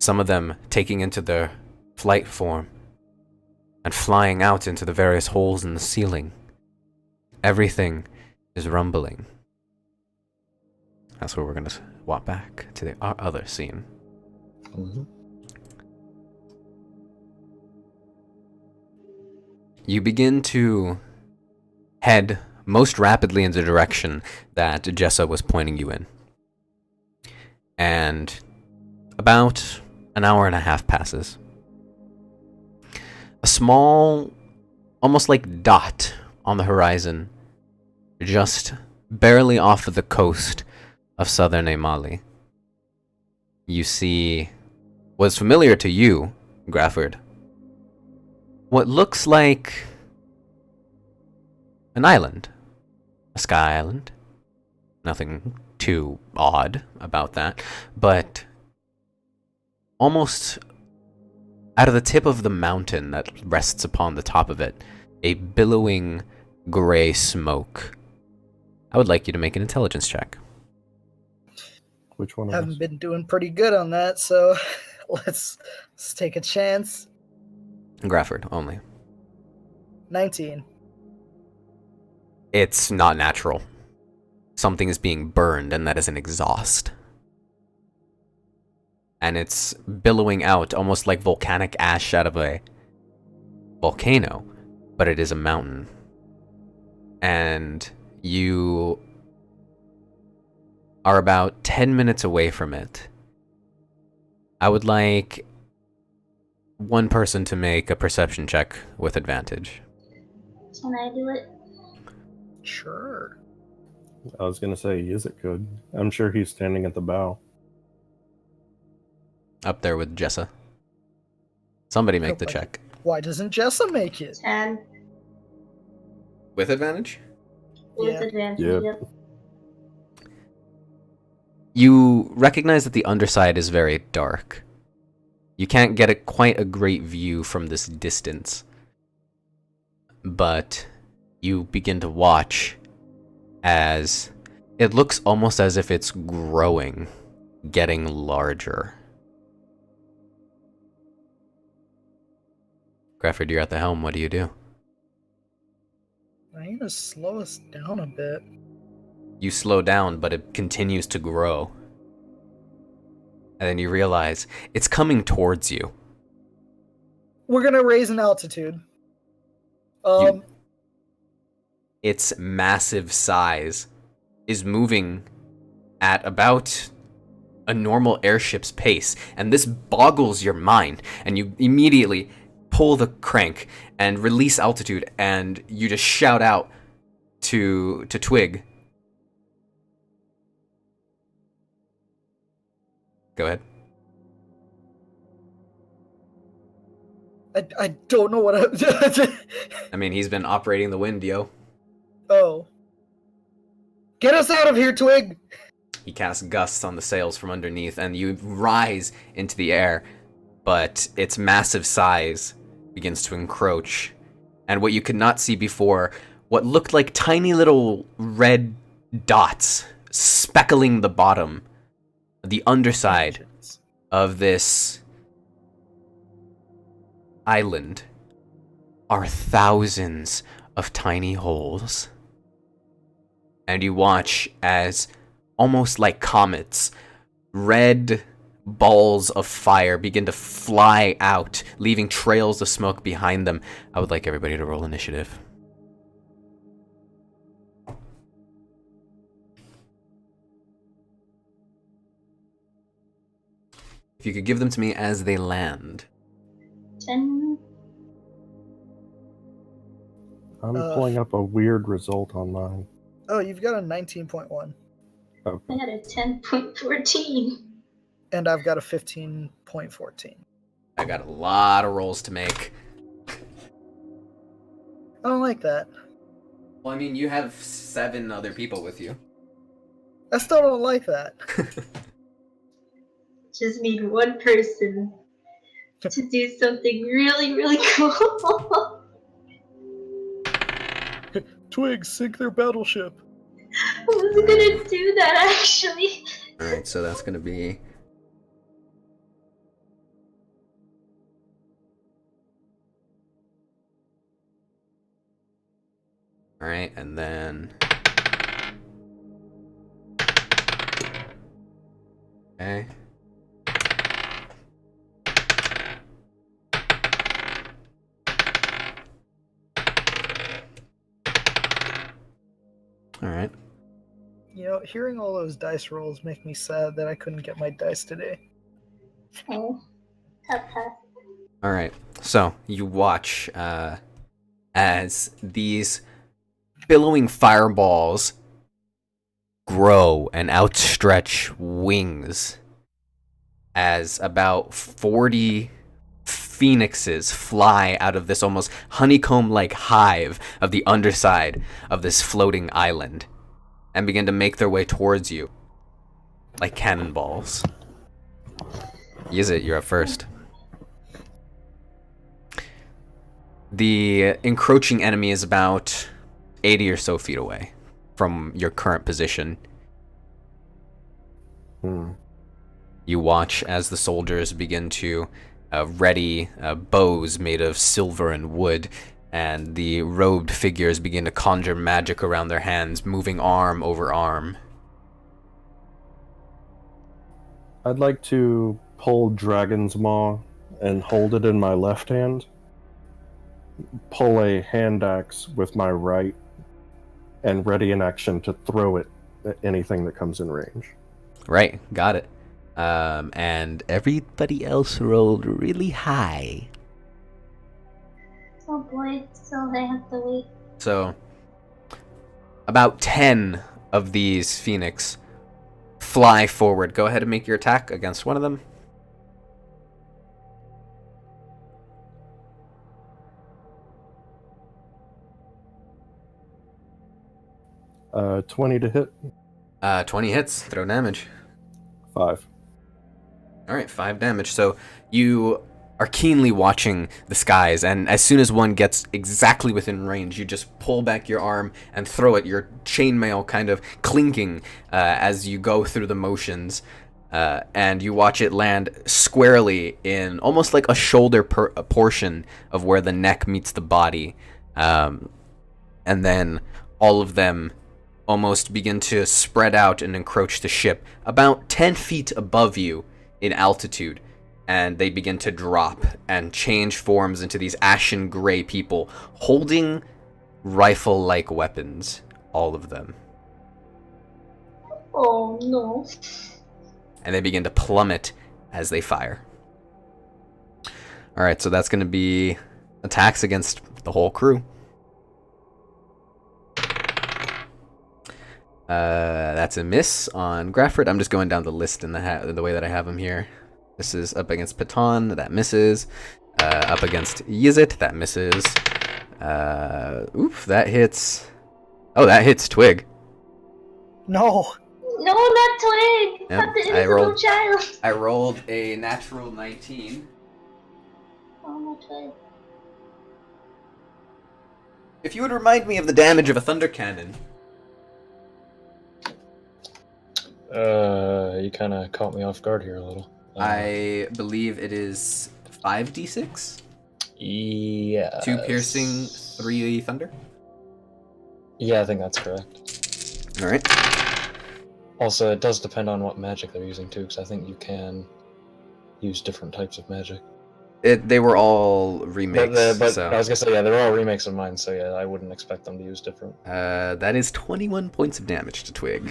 Some of them taking into their flight form and flying out into the various holes in the ceiling. Everything is rumbling. That's where we're going to walk back to our other scene. Mm-hmm. You begin to head most rapidly in the direction that Jessa was pointing you in. And about an hour and a half passes. A small, almost like dot on the horizon, just barely off of the coast of southern Amali. You see what's familiar to you, Grafford. What looks like an island. A sky island. Nothing too odd about that. But almost out of the tip of the mountain that rests upon the top of it, a billowing gray smoke. I would like you to make an intelligence check. Which one of Haven't us? been doing pretty good on that, so let's take a chance. Grafford only. 19. It's not natural. Something is being burned, and that is an exhaust. And it's billowing out almost like volcanic ash out of a volcano, but it is a mountain. And you are about 10 minutes away from it. I would like one person to make a perception check with advantage. Can I do it? Sure. I was gonna say, is it good? I'm sure he's standing at the bow. Up there with Jessa. Somebody make the check. Why doesn't Jessa make it? 10 With advantage? with Yeah. advantage. Yep. Yep. You recognize that the underside is very dark. You can't get quite a great view from this distance. But you begin to watch as it looks almost as if it's growing, getting larger. Grefford, you're at the helm. What do you do? I'm gonna slow us down a bit. You slow down, but it continues to grow. And then you realize it's coming towards you. We're gonna raise an altitude. Its massive size is moving at about a normal airship's pace, and this boggles your mind, and you immediately pull the crank and release altitude, and you just shout out to Twig. Go ahead. I don't know what I mean, he's been operating the wind, yo. Oh. Get us out of here, Twig! He casts gusts on the sails from underneath, and you rise into the air, but its massive size begins to encroach. And what you could not see before, what looked like tiny little red dots speckling the bottom, the underside of this island, are thousands of tiny holes. And you watch as, almost like comets, red balls of fire begin to fly out, leaving trails of smoke behind them. I would like everybody to roll initiative. If you could give them to me as they land. 10. I'm pulling up a weird result on mine. Oh, you've got a 19.1. Okay. I had a 10.14. And I've got a 15.14. I got a lot of rolls to make. I don't like that. Well, I mean, you have 7 other people with you. I still don't like that. Just need one person to do something really, really cool. Twig, sink their battleship. I was gonna do that actually. Alright, so that's gonna be... Alright, and then... Okay. Alright. You know, hearing all those dice rolls make me sad that I couldn't get my dice today. Oh, tough. Alright, so you watch as these billowing fireballs grow and outstretch wings as about 40 phoenixes fly out of this almost honeycomb-like hive of the underside of this floating island and begin to make their way towards you like cannonballs. Yizit, you're up first. The encroaching enemy is about 80 or so feet away from your current position. You watch as the soldiers begin to ready bows made of silver and wood, and the robed figures begin to conjure magic around their hands, moving arm over arm. I'd like to pull Dragon's Maw and hold it in my left hand, pull a hand axe with my right, and ready in action to throw it anything that comes in range. Right, got it. And everybody else rolled really high. Oh boy, so I have to wait. So, about 10 of these phoenix fly forward. Go ahead and make your attack against one of them. Uh, 20 to hit. 20 hits. Throw damage. 5. All right, 5 damage. So you are keenly watching the skies, and as soon as one gets exactly within range, you just pull back your arm and throw it, your chainmail kind of clinking as you go through the motions, and you watch it land squarely in almost like a shoulder a portion of where the neck meets the body, and then all of them almost begin to spread out and encroach the ship about 10 feet above you in altitude, and they begin to drop and change forms into these ashen gray people holding rifle-like weapons, all of them. Oh no. And they begin to plummet as they fire. Alright, so that's going to be attacks against the whole crew. That's a miss on Grafford. I'm just going down the list in the way that I have them here. This is up against Paton, that misses. Up against Yizit, that misses. Oof, that hits. Oh, that hits Twig. No. No, not Twig! Yep, Not the invisible child! I rolled a natural 19. Oh, not Twig. If you would remind me of the damage of a thunder cannon. You kind of caught me off guard here a little. I believe it is 5d6? Yeah. 2 piercing, 3 thunder? Yeah, I think that's correct. Alright. Also, it does depend on what magic they're using too, because I think you can use different types of magic. They were all remakes. But so. I was gonna say, yeah, they're all remakes of mine, so yeah, I wouldn't expect them to use different. That is 21 points of damage to Twig.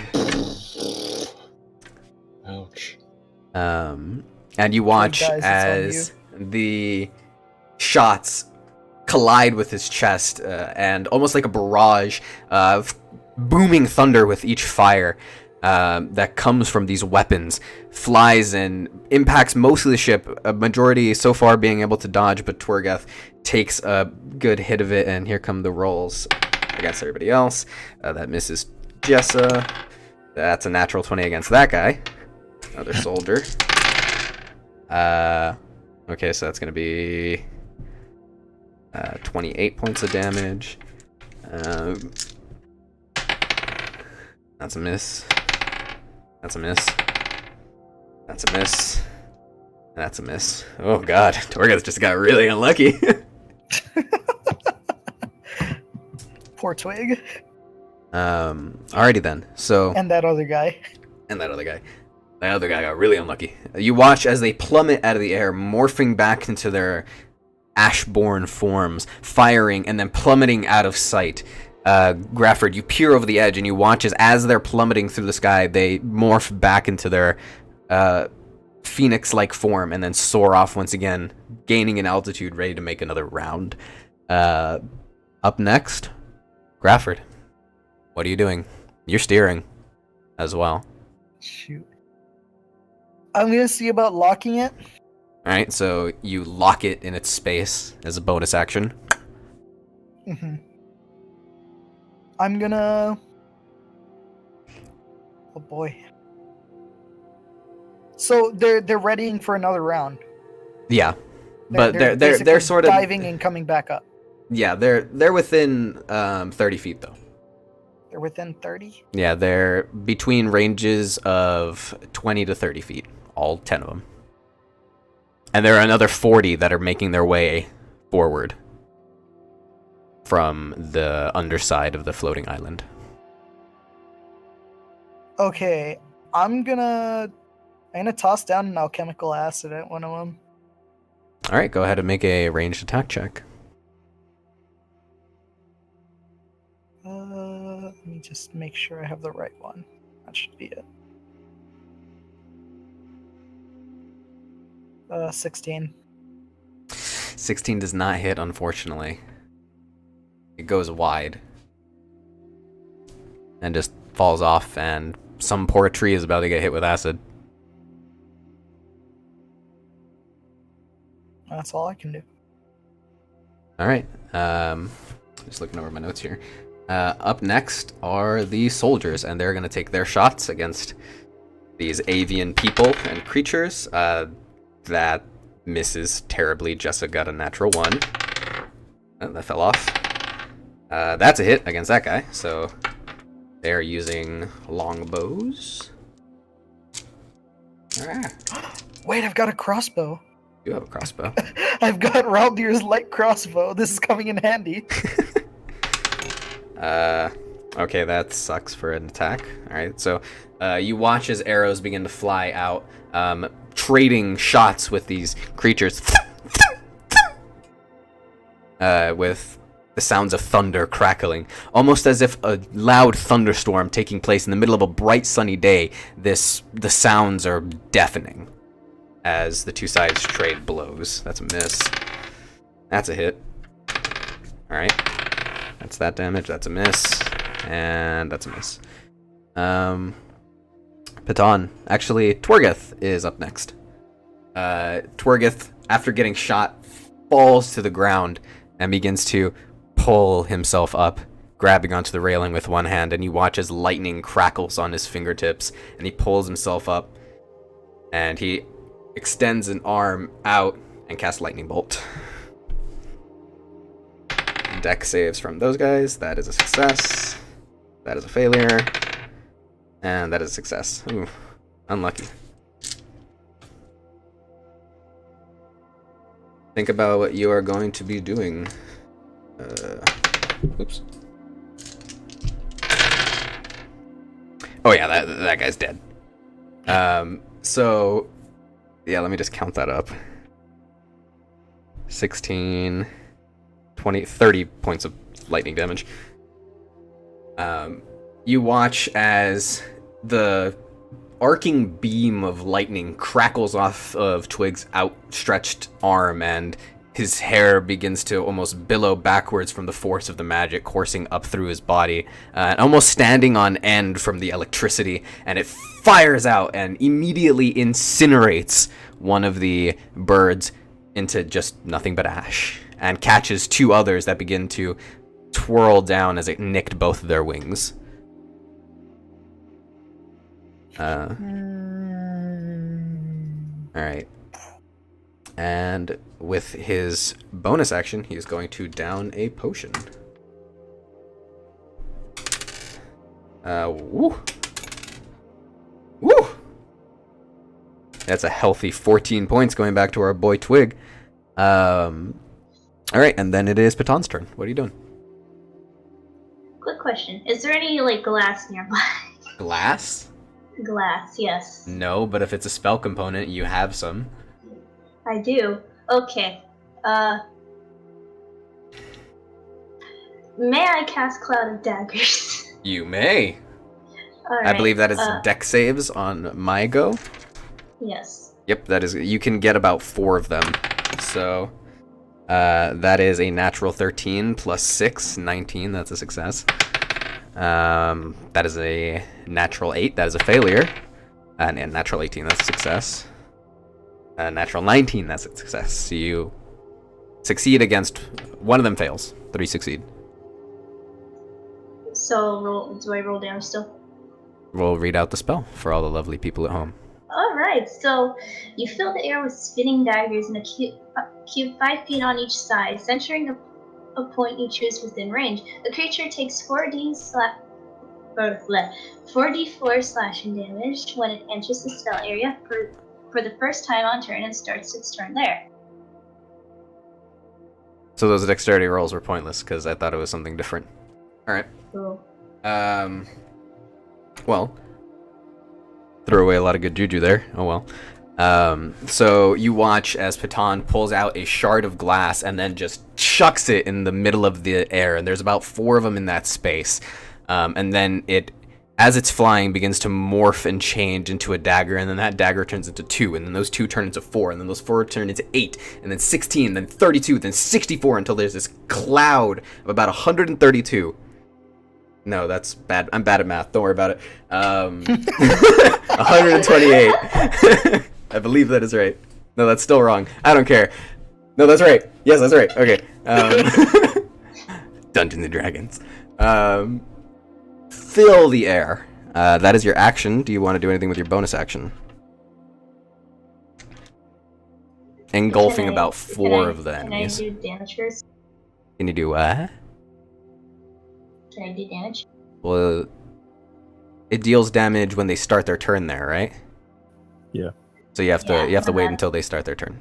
Ouch. And you watch Guys, as the shots collide with his chest, and almost like a barrage of booming thunder with each fire that comes from these weapons flies and impacts most of the ship, a majority so far being able to dodge, but Twergeth takes a good hit of it, and here come the rolls against everybody else. That misses Jessa. That's a natural 20 against that guy. Another soldier. Okay, so that's going to be 28 points of damage. That's a miss. That's a miss. That's a miss. That's a miss. Oh god, Torgas just got really unlucky. Poor Twig. Alrighty then. So And that other guy. and that other guy. That other guy got really unlucky. You watch as they plummet out of the air, morphing back into their ashborn forms, firing and then plummeting out of sight. Grafford, you peer over the edge and you watch as they're plummeting through the sky, they morph back into their phoenix-like form and then soar off once again, gaining in altitude, ready to make another round. Up next, Grafford. What are you doing? You're steering as well. Shoot. I'm gonna see about locking it. Alright, so you lock it in its space as a bonus action. Mm-hmm. I'm gonna... Oh boy. So they're readying for another round. Yeah. But they're basically sort of diving and coming back up. Yeah, they're within 30 feet though. They're within 30? Yeah, they're between ranges of 20 to 30 feet, all 10 of them. And there are another 40 that are making their way forward from the underside of the floating island. Okay, I'm gonna toss down an alchemical acid at one of them. All right, go ahead and make a ranged attack check. Let me just make sure I have the right one. That should be it. 16. 16 does not hit, unfortunately. It goes wide. And just falls off, and some poor tree is about to get hit with acid. That's all I can do. Alright, just looking over my notes here. Up next are the soldiers, and they're going to take their shots against these avian people and creatures. That misses terribly. Jessa got a natural 1. Oh, that fell off. That's a hit against that guy, so they're using longbows. Wait, I've got a crossbow. You have a crossbow. I've got Raldir's light crossbow. This is coming in handy. Okay, that sucks for an attack. Alright, so you watch as arrows begin to fly out, trading shots with these creatures. With the sounds of thunder crackling, almost as if a loud thunderstorm taking place in the middle of a bright sunny day. The sounds are deafening as the two sides trade blows. That's a miss. That's a hit. Alright. That's that damage. That's a miss. And that's a miss. Patan. Actually, Twergeth is up next. Twergeth, after getting shot, falls to the ground and begins to pull himself up, grabbing onto the railing with one hand, and you watch as lightning crackles on his fingertips, and he pulls himself up, and he extends an arm out and casts Lightning Bolt. Deck saves from those guys. That is a success. That is a failure. And that is a success. Ooh, unlucky. Think about what you are going to be doing. Oops. Oh yeah, that guy's dead. So, yeah, let me just count that up. 16, 20, 30 points of lightning damage. You watch as the arcing beam of lightning crackles off of Twig's outstretched arm, and his hair begins to almost billow backwards from the force of the magic coursing up through his body, almost standing on end from the electricity, and it fires out and immediately incinerates one of the birds into just nothing but ash, and catches two others that begin to twirl down as it nicked both of their wings. Alright. And with his bonus action, he's going to down a potion. Woo! Woo! That's a healthy 14 points going back to our boy Twig. Alright, and then it is Patan's turn. What are you doing? Quick question. Is there any, glass nearby? Glass? Glass, yes. No, but if it's a spell component, you have some. I do. Okay. May I cast Cloud of Daggers? You may. All I believe that is right, deck saves on my go. Yes. Yep, that is. You can get about 4 of them. So, that is a natural 13 plus 6, 19. That's a success. That is a natural 8. That is a failure. And a natural 18. That's a success. Natural 19. That's a success. So you succeed against one of them fails. 3 succeed. So do I roll damage still? We'll read out the spell for all the lovely people at home. Alright, so you fill the air with spinning daggers in a cube 5 feet on each side, centering a point you choose within range. The creature takes 4d4 slashing damage when it enters the spell area for the first time on turn and starts its turn there. So those dexterity rolls were pointless because I thought it was something different. Alright. Cool. Well, threw away a lot of good juju there. Oh well. So you watch as Patan pulls out a shard of glass and then just chucks it in the middle of the air, and there's about 4 of them in that space. And then as it's flying, begins to morph and change into a dagger, and then that dagger turns into 2, and then those 2 turn into 4, and then those 4 turn into 8, and then 16, then 32, then 64, until there's this cloud of about 132. No, that's bad. I'm bad at math. Don't worry about it. 128. I believe that is right. No, that's still wrong. I don't care. No, that's right. Yes, that's right. Okay. Dungeons and Dragons. Fill the air. That is your action. Do you want to do anything with your bonus action? Engulfing about 4 of the enemies. Can I do damage first? Can you do what? Can I do damage? Well, it deals damage when they start their turn there, right? Yeah. So you have to wait until they start their turn.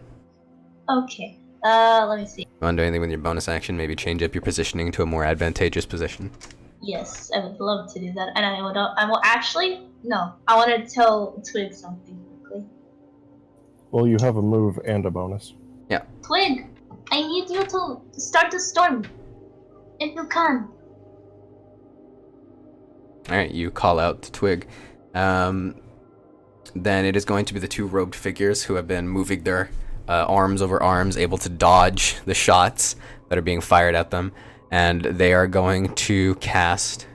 Okay. Let me see. You want to do anything with your bonus action? Maybe change up your positioning to a more advantageous position. Yes, I would love to do that. And I will actually, no, I want to tell Twig something quickly. Well, you have a move and a bonus. Yeah. Twig, I need you to start the storm. If you can. Alright, you call out to Twig. Then it is going to be the 2 robed figures who have been moving their arms over arms, able to dodge the shots that are being fired at them. And they are going to cast...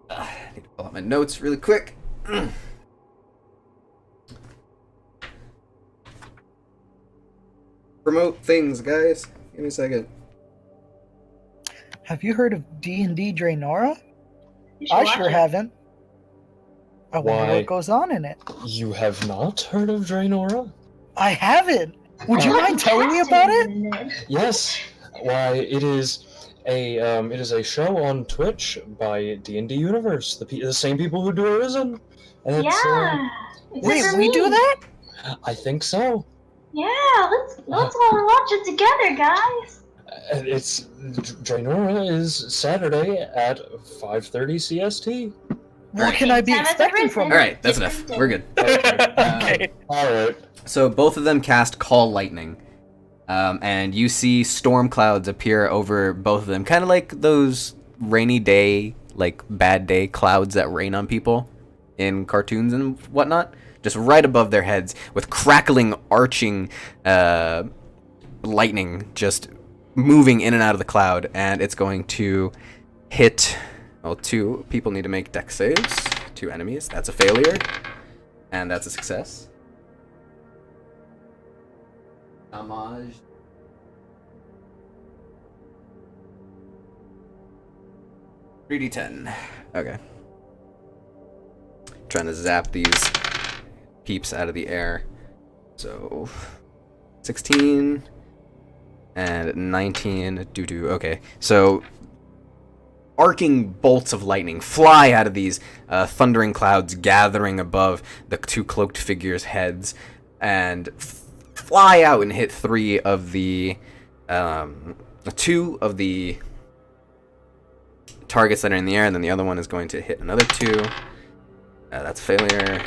I need to pull out my notes really quick. Promote things, guys. Give me a second. Have you heard of D&D Draenora? You should I watch sure it. haven't. I wonder Why? what goes on in it. You have not heard of Draenora? I haven't. Would you mind telling me about it? Yes. Why, it is a show on Twitch by D&D Universe, the same people who do Arisen. And it's, Yeah. Except Wait, for we me. do that? I think so. Yeah, let's all watch it together, guys. It's Draenora is Saturday at 5:30 CST. What can I be Time as a expecting from prison. it? Alright, that's enough. We're good. Okay. All right. So both of them cast Call Lightning. And you see storm clouds appear over both of them. Kind of like those rainy day, like bad day clouds that rain on people in cartoons and whatnot. Just right above their heads with crackling, arching lightning just moving in and out of the cloud. And it's going to hit... Well, 2 people need to make dex saves. 2 enemies. That's a failure. And that's a success. Homage. $3d10. Okay. Trying to zap these peeps out of the air. So 16 and 19. Doo-doo. Okay. So arcing bolts of lightning fly out of these thundering clouds gathering above the 2 cloaked figures' heads and fly out and hit 3 of the 2 of the targets that are in the air, and then the other one is going to hit another 2. That's a failure,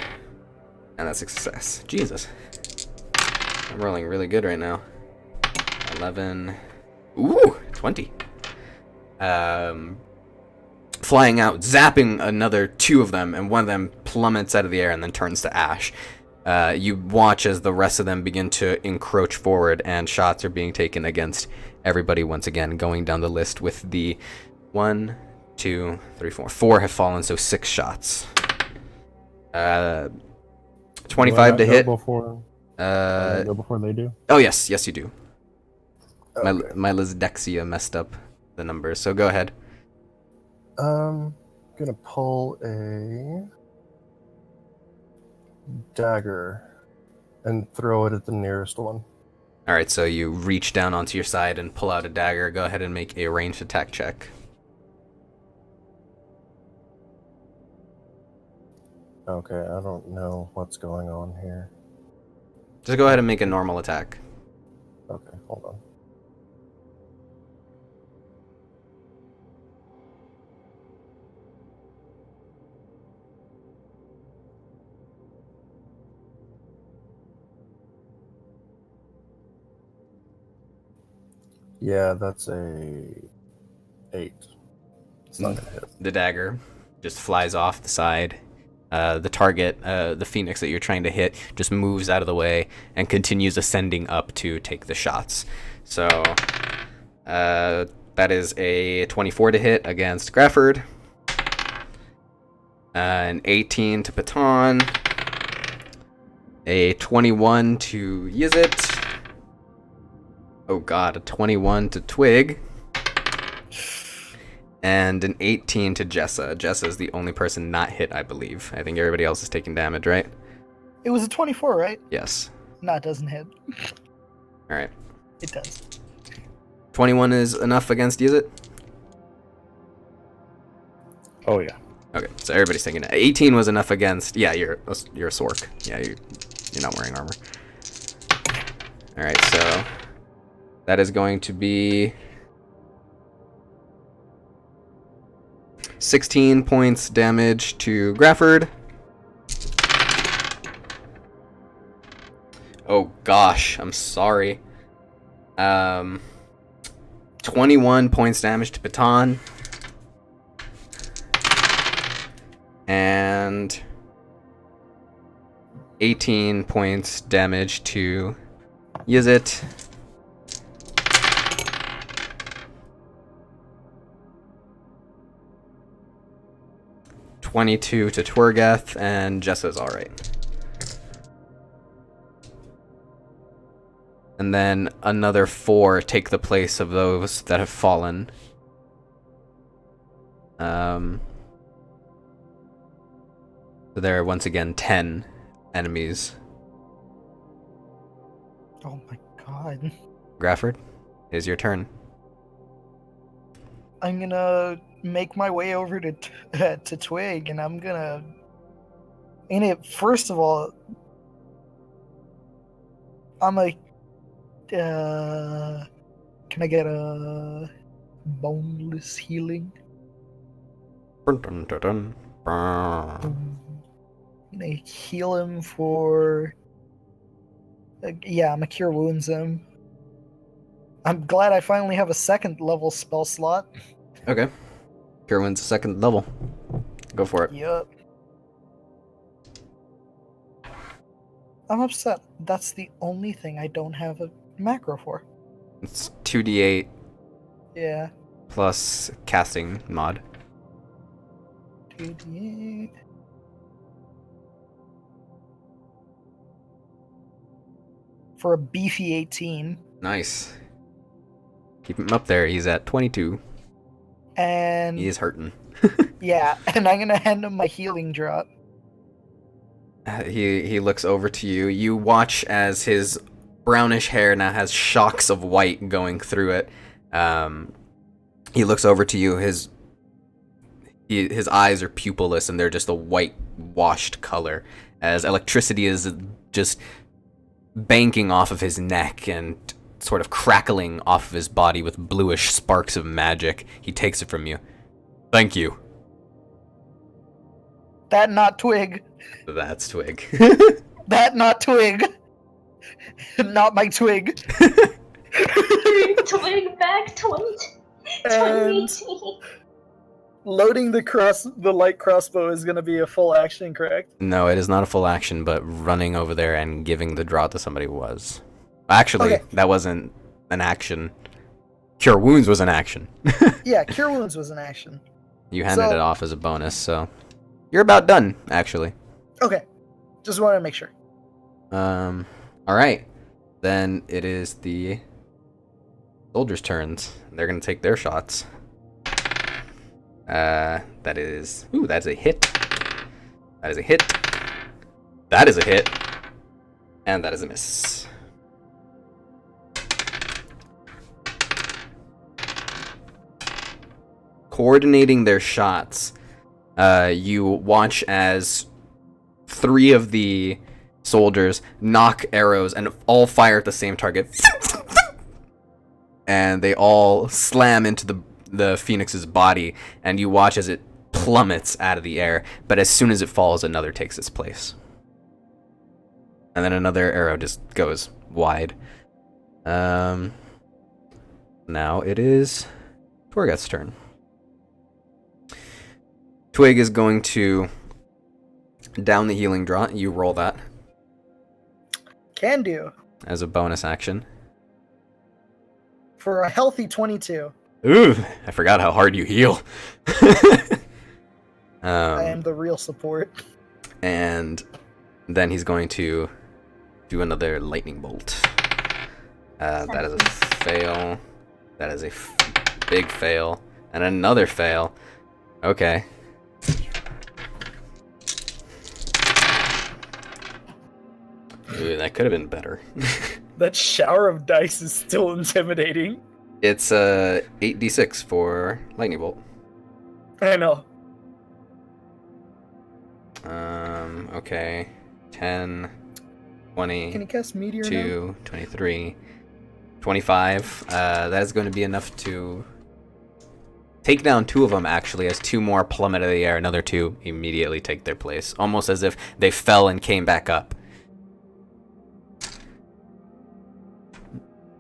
and that's a success. Jesus, I'm rolling really good right now. 11. Ooh, 20. Flying out, zapping another 2 of them, and one of them plummets out of the air and then turns to ash. You watch as the rest of them begin to encroach forward, and shots are being taken against everybody once again, going down the list with the 1, 2, 3, 4. 4 have fallen, so 6 shots. 25 to hit. Before, go before they do. Oh, yes, you do. Okay. My Lysdexia messed up the numbers, so go ahead. Gonna pull a dagger and throw it at the nearest one. Alright, so you reach down onto your side and pull out a dagger. Go ahead and make a ranged attack check. Okay, I don't know what's going on here. Just go ahead and make a normal attack. Okay, hold on. Yeah, that's a 8. It's not gonna hit. The dagger just flies off the side. The target, the phoenix that you're trying to hit, just moves out of the way and continues ascending up to take the shots. So that is a 24 to hit against Grafford, an 18 to Paton, a 21 to Yizit. Oh god, a 21 to Twig. And an 18 to Jessa. Jessa is the only person not hit, I believe. I think everybody else is taking damage, right? It was a 24, right? Yes. No, it doesn't hit. Alright. It does. 21 is enough against Yizit? Oh yeah. Okay, so everybody's taking it. 18 was enough against... Yeah, you're a Sork. Yeah, you're not wearing armor. Alright, so... That is going to be... 16 points damage to Grafford. Oh gosh, I'm sorry. 21 points damage to Baton. And 18 points damage to Yizit. $22 to Twergath, and Jessa's alright. And then another 4 take the place of those that have fallen. So there are once again 10 enemies. Oh my god. Grafford, it is your turn. I'm gonna make my way over to Twig, and I'm gonna... first of all, I'm like... can I get a boneless healing? Dun, dun, dun, dun. I'm gonna heal him for... yeah, I'm gonna cure wounds him. I'm glad I finally have a second level spell slot. Okay. Cure Wounds second level. Go for it. Yup. I'm upset. That's the only thing I don't have a macro for. It's 2d8 Yeah. plus casting mod. 2d8. For a beefy 18. Nice. Keep him up there. He's at 22. And... He is hurting. yeah, and I'm gonna hand him my healing drop. He looks over to you. You watch as his brownish hair now has shocks of white going through it. He looks over to you. His eyes are pupilless and they're just a white washed color as electricity is just banking off of his neck and sort of crackling off of his body with bluish sparks of magic. He takes it from you. Thank you. That not Twig. That's Twig. That not Twig. Not my Twig. Twig back 20. And loading the light crossbow is gonna be a full action, correct? No, it is not a full action, but running over there and giving the draw to somebody was. Actually, Okay. that wasn't an action. Cure Wounds was an action. Yeah, Cure Wounds was an action. You handed So- it off as a bonus, so you're about done, actually. Okay. Just wanted to make sure. Alright. Then it is the soldiers' turns. They're gonna take their shots. That is... Ooh, that's a hit. That is a hit. That is a hit. And that is a miss. Coordinating their shots, you watch as 3 of the soldiers knock arrows and all fire at the same target. And they all slam into the phoenix's body, and you watch as it plummets out of the air, but as soon as it falls, another takes its place. And then another arrow just goes wide. Now it is Torgath's turn. Twig is going to down the healing draught. You roll that Can do. as a bonus action. For a healthy 22. Ooh, I forgot how hard you heal. I am the real support. And then he's going to do another lightning bolt. That is a fail. That is a big fail. And another fail. Okay. Ooh, that could have been better. That shower of dice is still intimidating. It's 8d6 for lightning bolt. I know. Okay. 10, 20, Can you cast meteor now? 2, 23, 25. That is going to be enough to take down 2 of them, actually, as 2 more plummet out of the air. Another 2 immediately take their place, almost as if they fell and came back up.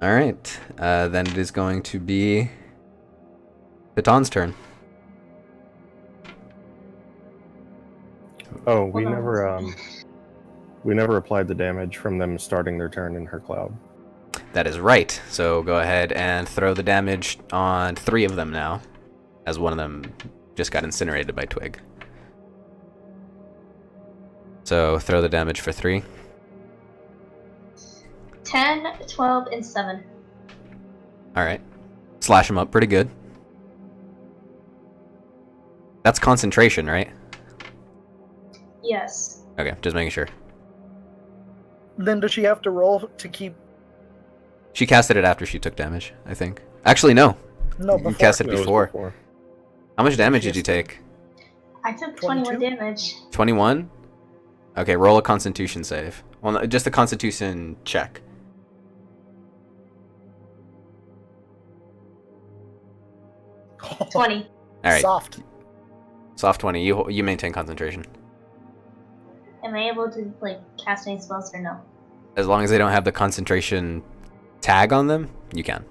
Alright, then it is going to be Baton's turn. Oh, we never applied the damage from them starting their turn in her cloud. That is right, so go ahead and throw the damage on 3 of them now, as one of them just got incinerated by Twig. So throw the damage for 3. 10, 12, and 7. Alright. Slash them up pretty good. That's concentration, right? Yes. Okay, just making sure. Then does she have to roll to keep... She casted it after she took damage, I think. Actually, no. No, You before. cast it It was before. How much damage did you take? I took 21 22? damage. 21? Okay, roll a constitution save. Well, no, just a constitution check. Oh, 20. Alright, Soft. soft 20. You maintain concentration. Am I able to, like, cast any spells or no? As long as they don't have the concentration tag on them, you can.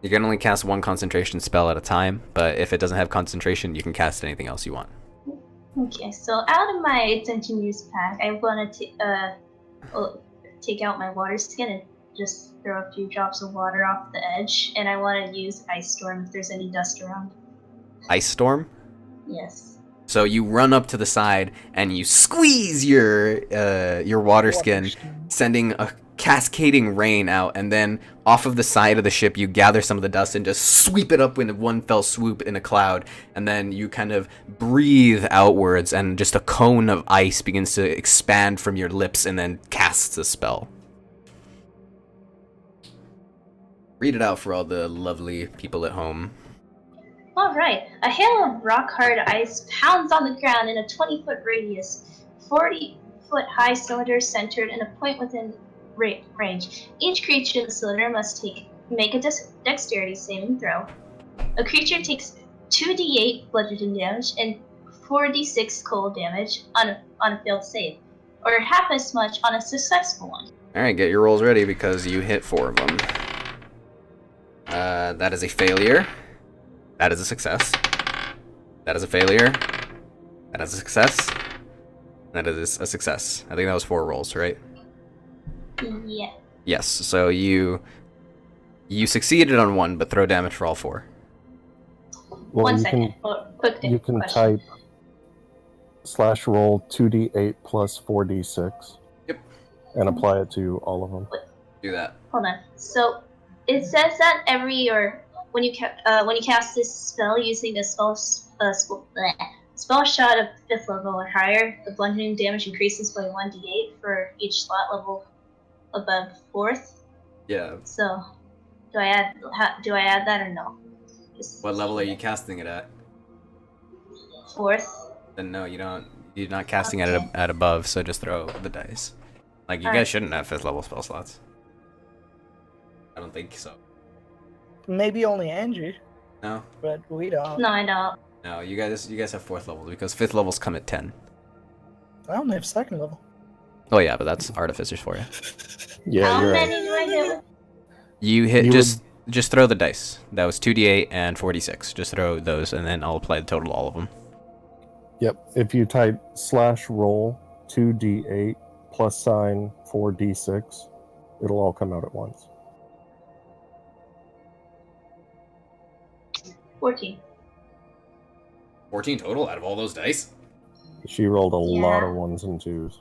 You can only cast 1 concentration spell at a time, but if it doesn't have concentration, you can cast anything else you want. Okay, so out of my attention use pack, I want to take out my water skin and just throw a few drops of water off the edge, and I want to use Ice Storm if there's any dust around. Ice Storm? Yes. So you run up to the side and you squeeze your water skin, sending a cascading rain out, and then off of the side of the ship you gather some of the dust and just sweep it up in one fell swoop in a cloud, and then you kind of breathe outwards and just a cone of ice begins to expand from your lips and then casts a spell. Read it out for all the lovely people at home. Alright, a hail of rock-hard ice pounds on the ground in a 20-foot radius, 40-foot-high cylinder centered in a point within range. Each creature in the cylinder must make a dexterity saving throw. A creature takes 2d8 bludgeoning damage and 4d6 cold damage on a failed save, or half as much on a successful one. Alright, get your rolls ready because you hit 4 of them. That is a failure. That is a success. That is a failure. That is a success. That is a success. I think that was 4 rolls, right? Yeah. Yes, so you succeeded on 1, but throw damage for all 4. Well, One you second. Quick you can question. type /roll 2d8 plus 4d6. Yep. And apply it to all of them. Do that. Hold on. So it says that when you cast this spell using the spell shot of 5th level or higher, the bludgeoning damage increases by 1d8 for each slot level above 4th. Yeah. So do I add that or no? What level are you casting it at? 4th. Then no, you don't. You're not casting it at above, so just throw the dice. Like, you guys shouldn't have 5th level spell slots. I don't think so. Maybe only Angie, No? but we don't. No, I don't. No, you guys have 4th levels, because 5th levels come at 10. I only have 2nd level. Oh yeah, but that's artificers for you. Yeah, How you're many right. do I hit? You hit You just Just throw the dice. That was 2d8 and 46. Just throw those, and then I'll apply the total to all of them. Yep. If you type /roll 2d8 +4d6, it'll all come out at once. 14. 14 total out of all those dice? She rolled a lot Yeah. of 1s and 2s.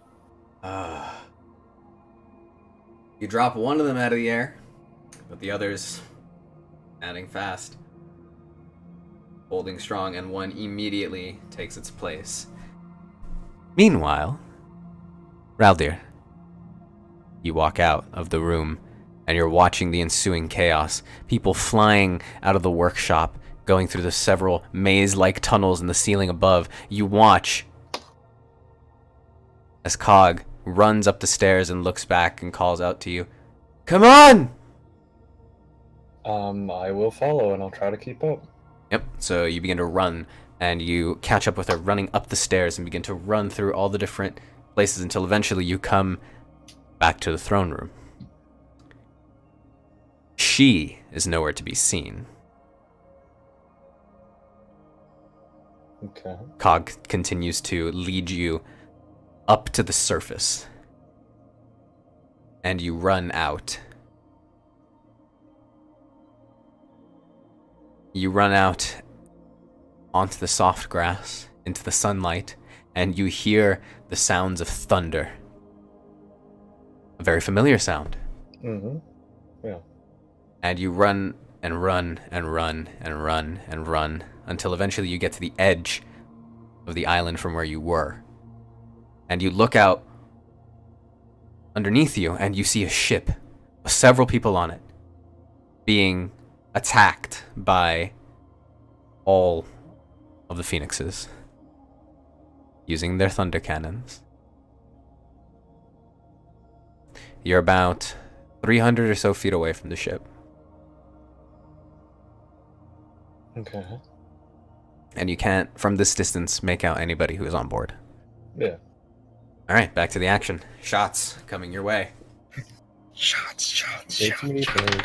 You drop one of them out of the air, but the others adding fast. Holding strong, and one immediately takes its place. Meanwhile, Raldir, you walk out of the room, and you're watching the ensuing chaos. People flying out of the workshop, going through the several maze-like tunnels in the ceiling above. You watch as Cog runs up the stairs and looks back and calls out to you, "Come on!" I will follow, and I'll try to keep up. Yep, so you begin to run, and you catch up with her running up the stairs and begin to run through all the different places until eventually you come back to the throne room. She is nowhere to be seen. Okay. Cog continues to lead you up to the surface, and you run out. You run out onto the soft grass, into the sunlight, and you hear the sounds of thunder. A very familiar sound. Mm-hmm. Yeah. And you run and run and run and run and run until eventually you get to the edge of the island from where you were. And you look out underneath you and you see a ship with several people on it being attacked by all of the phoenixes using their thunder cannons. You're about 300 or so feet away from the ship. Okay. And you can't, from this distance, make out anybody who is on board. Yeah. Alright, back to the action. Shots coming your way. Shots. It's me first.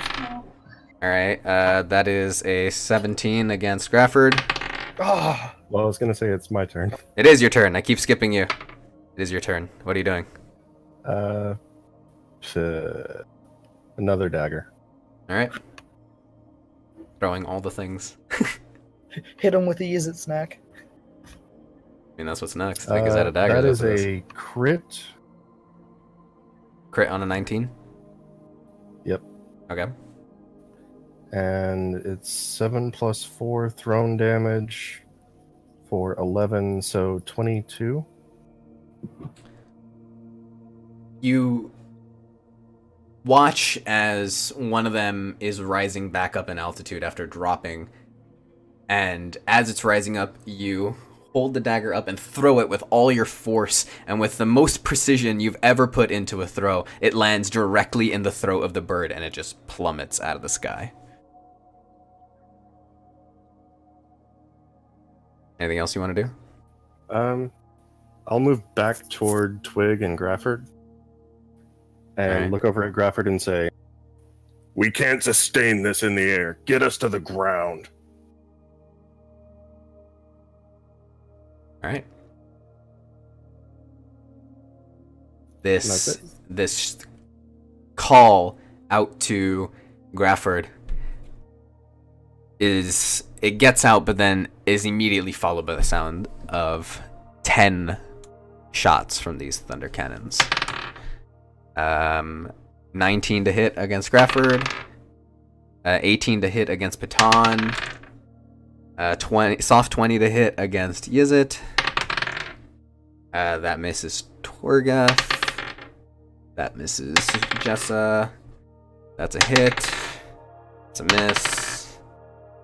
Alright, that is a 17 against Grafford. Ah, Well, I was going to say it's my turn. It is your turn. I keep skipping you. It is your turn. What are you doing? Another dagger. Alright. Throwing all the things. hit him with a use it snack. I mean, that's what's next. Like, is that a dagger? That That's is what it a crit. Crit on a 19? Yep. Okay. And it's 7 + 4 thrown damage for 11, so 22. You watch as one of them is rising back up in altitude after dropping, and as it's rising up, you hold the dagger up and throw it with all your force, and with the most precision you've ever put into a throw, it lands directly in the throat of the bird, and it just plummets out of the sky. Anything else you want to do? I'll move back toward Twig and Grafford and Alright. look over at Grafford and say, "We can't sustain this in the air. Get us to the ground." All right. And that's it. This call out to Grafford it gets out, but then is immediately followed by the sound of 10 shots from these thunder cannons. 19 to hit against Grafford, 18 to hit against Baton, 20 to hit against Yizit. That misses Torgath. That misses Jessa. That's a hit. That's a miss.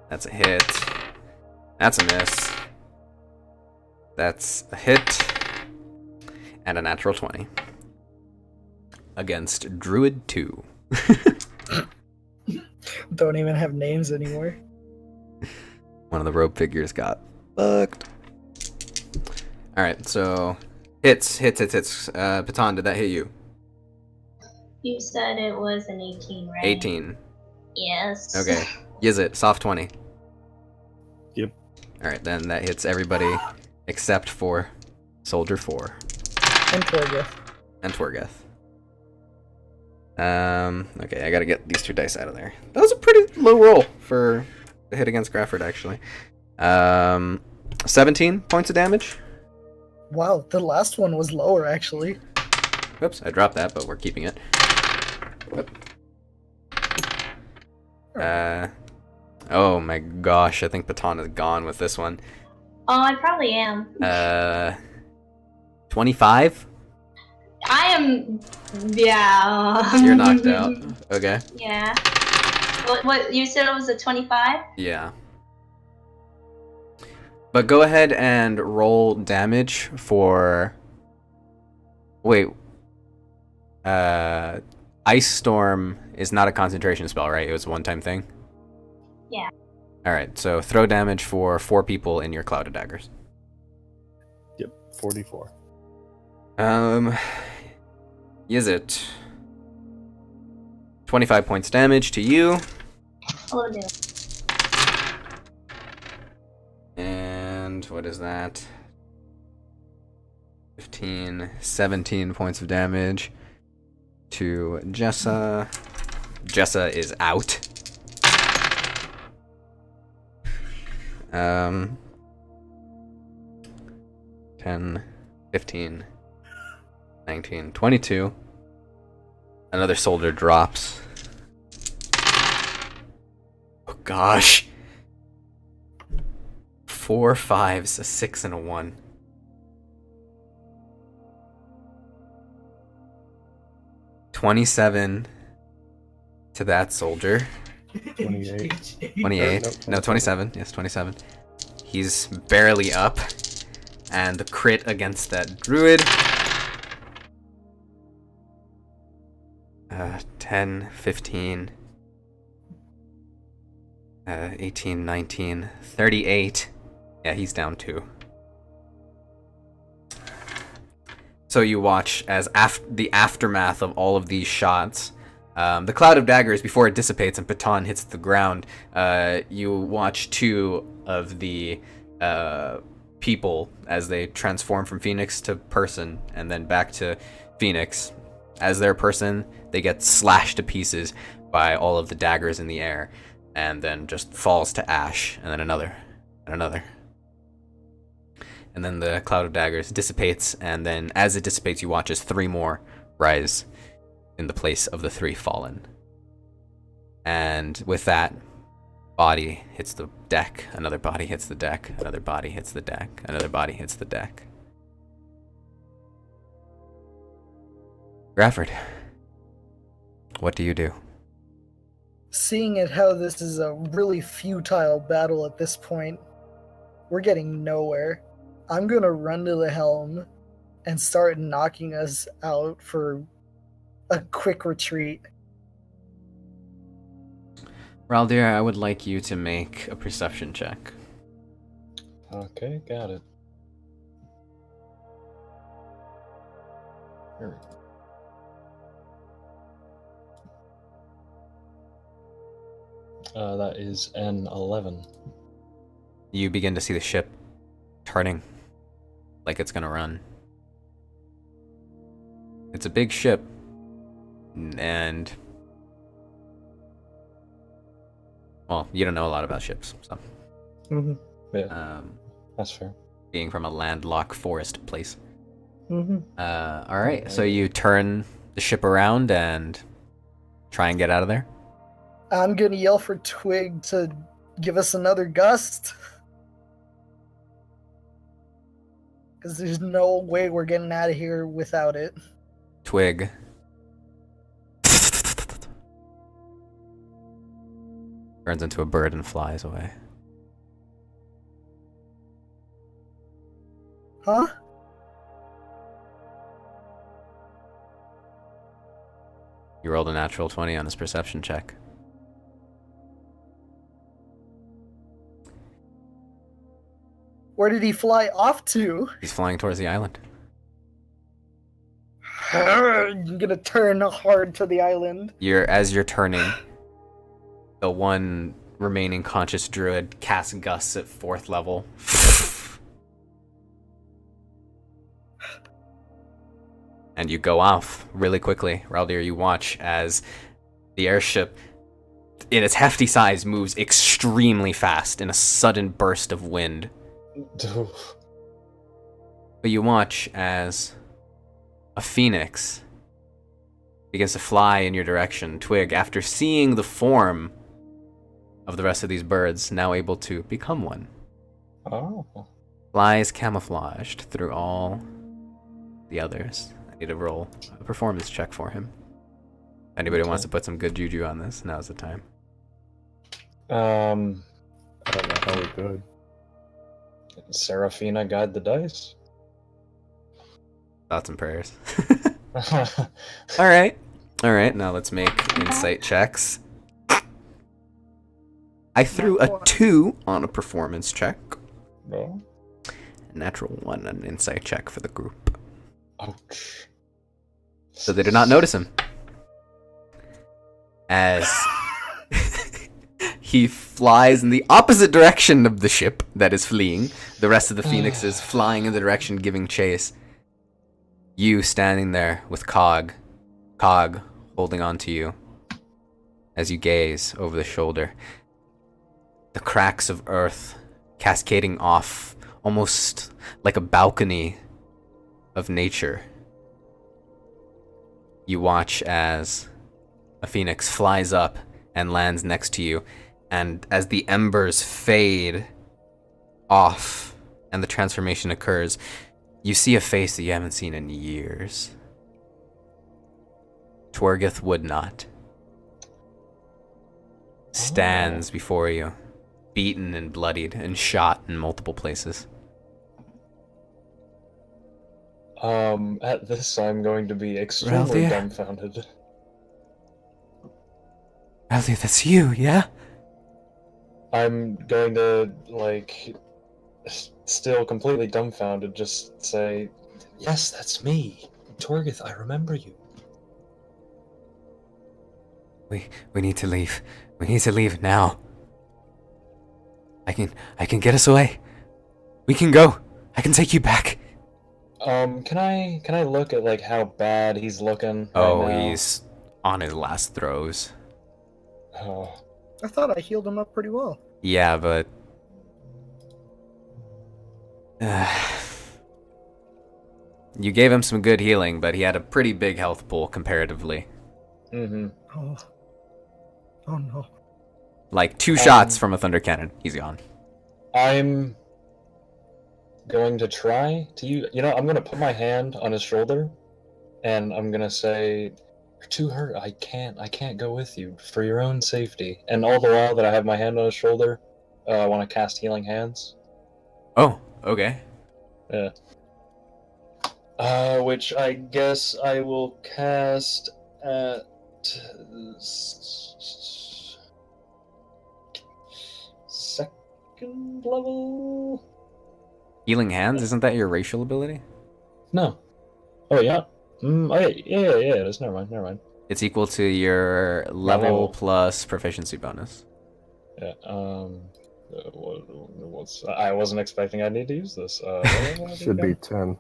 That's a hit. That's a miss. That's a hit. And a natural 20. Against Druid 2. Don't even have names anymore. One of the rope figures got fucked. Alright, so hits. Baton, did that hit you? You said it was an 18, right? 18. Yes. Okay. Is it soft 20? Yep. Alright, then that hits everybody except for Soldier 4 And Torga. and Torgeth. Okay, I gotta get these 2 dice out of there. That was a pretty low roll for the hit against Grafford, actually. 17 points of damage. Wow, the last one was lower, actually. Oops, I dropped that, but we're keeping it. Whoop. Oh my gosh, I think Baton is gone with this one. Oh, I probably am. 25? I am. Yeah. You're knocked out. Okay. Yeah. What you said it was a 25? Yeah. But go ahead and roll damage for... Wait. Ice Storm is not a concentration spell, right? It was a one-time thing? Yeah. Alright, so throw damage for 4 people in your Cloud of Daggers. Yep, 44. Is it 25 points damage to you? Oh, no. And what is that? 15, 17 points of damage to Jessa. Jessa is out. 10, 15, 19, 22. Another soldier drops. Oh gosh. 4 5s, a 6 and a 1. 27 to that soldier. 28. 28. No, 27. Yes, 27. He's barely up. And the crit against that druid. 10, 15, 18, 19, 38. Yeah, he's down 2. So you watch as the aftermath of all of these shots, the cloud of daggers, before it dissipates and Baton hits the ground, you watch 2 of the people as they transform from Phoenix to person and then back to Phoenix. As their person, they get slashed to pieces by all of the daggers in the air and then just falls to ash, and then another, and another. And then the cloud of daggers dissipates, and then as it dissipates, you watch as 3 more rise in the place of the 3 fallen. And with that, body hits the deck, another body hits the deck, another body hits the deck, another body hits the deck. Grafford, what do you do? Seeing it how this is a really futile battle at this point, we're getting nowhere. I'm gonna run to the helm and start knocking us out for a quick retreat. Raldir, I would like you to make a perception check. Okay, got it. Here we go. That is an 11. You begin to see the ship turning like it's gonna run. It's a big ship, and well, you don't know a lot about ships, so Yeah, that's fair. being from a landlocked forest place. Mm-hmm. All right, so you turn the ship around and try and get out of there. I'm gonna yell for Twig to give us another gust. Because there's no way we're getting out of here without it. Twig turns into a bird and flies away. Huh? You rolled a natural 20 on his perception check. Where did he fly off to? He's flying towards the island. I'm gonna turn hard to the island. As you're turning, the one remaining conscious druid casts Gusts at 4th level. And you go off really quickly. Raldir, you watch as the airship, in its hefty size, moves extremely fast in a sudden burst of wind. But you watch as a phoenix begins to fly in your direction. Twig, after seeing the form of the rest of these birds, now able to become one. Oh. Flies camouflaged through all the others. I need to roll a performance check for him. If anybody wants to put some good juju on this, now's the time. I don't know how we could. Seraphina guide the dice. Thoughts and prayers. Alright, now let's make insight checks. I threw a 2 on a performance check. No. A natural 1 on an insight check for the group. Ouch. So they did not notice him. As he flies in the opposite direction of the ship that is fleeing, the rest of the phoenixes flying in the direction giving chase. You standing there with Cog holding on to you as you gaze over the shoulder. The cracks of earth cascading off almost like a balcony of nature. You watch as a phoenix flies up and lands next to you, and as the embers fade off and the transformation occurs, you see a face that you haven't seen in years. Twergith would not. Stands before you, beaten and bloodied and shot in multiple places. At this, I'm going to be extremely Raldir? dumbfounded. Raldir, that's you, yeah? I'm going to, still completely dumbfounded, just say, yes, that's me. Torgith, I remember you. We need to leave. We need to leave now. I can get us away. We can go. I can take you back. Can I look at, how bad he's looking Oh, right now? he's on his last throes. Oh. I thought I healed him up pretty well. Yeah, but... you gave him some good healing, but he had a pretty big health pool comparatively. Mm-hmm. Oh no. Like 2 shots from a thunder cannon, he's gone. I'm going to try to use... I'm going to put my hand on his shoulder, and I'm going to say, you're too hurt. I can't go with you for your own safety. And all the while that I have my hand on his shoulder, I want to cast Healing Hands. Oh, okay. Yeah. Which I guess I will cast at... second level? Healing Hands, isn't that your racial ability? No. Oh, yeah. Yeah, it is. Never mind. It's equal to your level plus proficiency bonus. Yeah, I wasn't expecting I'd need to use this. Should be 10.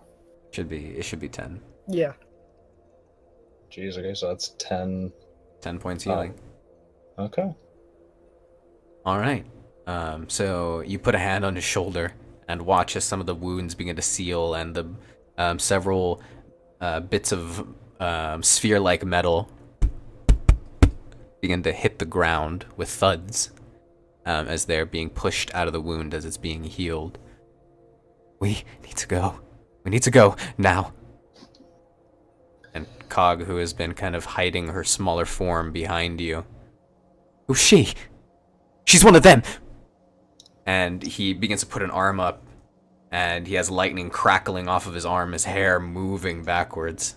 It should be 10. Yeah. Jeez, okay, so that's 10. 10 points healing. Okay. Alright. So you put a hand on his shoulder and watch as some of the wounds begin to seal and the several bits of sphere-like metal begin to hit the ground with thuds as they're being pushed out of the wound as it's being healed. We need to go. We need to go now. And Cog, who has been kind of hiding her smaller form behind you. Who's she? She's one of them! And he begins to put an arm up, and he has lightning crackling off of his arm, his hair moving backwards.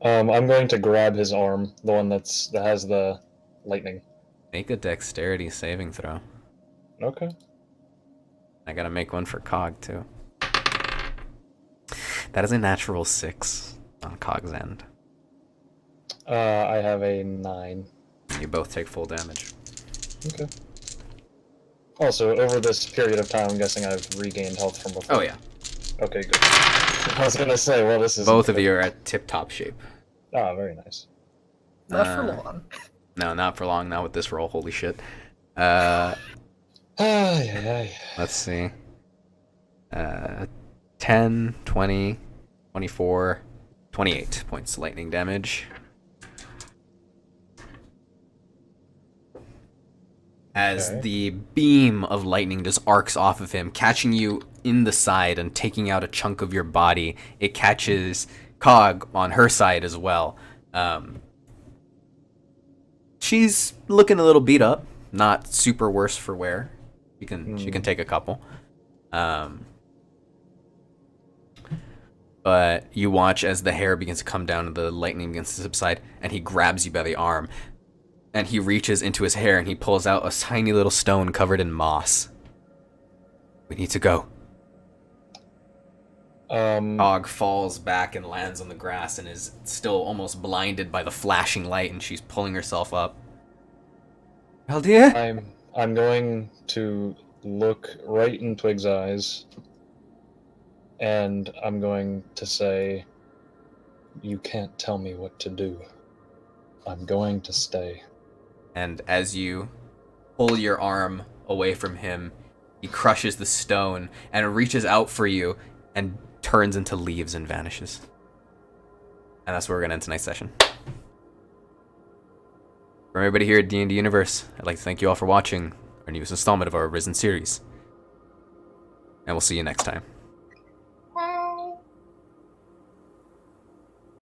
I'm going to grab his arm, the one that has the lightning. Make a dexterity saving throw. Okay. I gotta make one for Cog, too. That is a natural 6 on Cog's end. I have a 9. You both take full damage. Okay. Also, over this period of time, I'm guessing I've regained health from before. Oh yeah. Okay, good. I was gonna say, well, this is Both of you are at tip-top shape. Ah, very nice. Not for Uh, long. No, not for long. Not with this roll. Holy shit. Ay. Let's see. 10, 20, 24, 28 points lightning damage. As Okay. the beam of lightning just arcs off of him, catching you in the side and taking out a chunk of your body. It catches Cog on her side as well. She's looking a little beat up, not super worse for wear. She can take a couple. But you watch as the hair begins to come down and the lightning begins to subside, and he grabs you by the arm. And he reaches into his hair and he pulls out a tiny little stone covered in moss. We need to go. Cog falls back and lands on the grass and is still almost blinded by the flashing light, and she's pulling herself up. Haldir? I'm going to look right in Twig's eyes, and I'm going to say, "You can't tell me what to do. I'm going to stay." And as you pull your arm away from him, he crushes the stone and reaches out for you and turns into leaves and vanishes. And that's where we're going to end tonight's session. For everybody here at D&D Universe, I'd like to thank you all for watching our newest installment of our Arisen series. And we'll see you next time.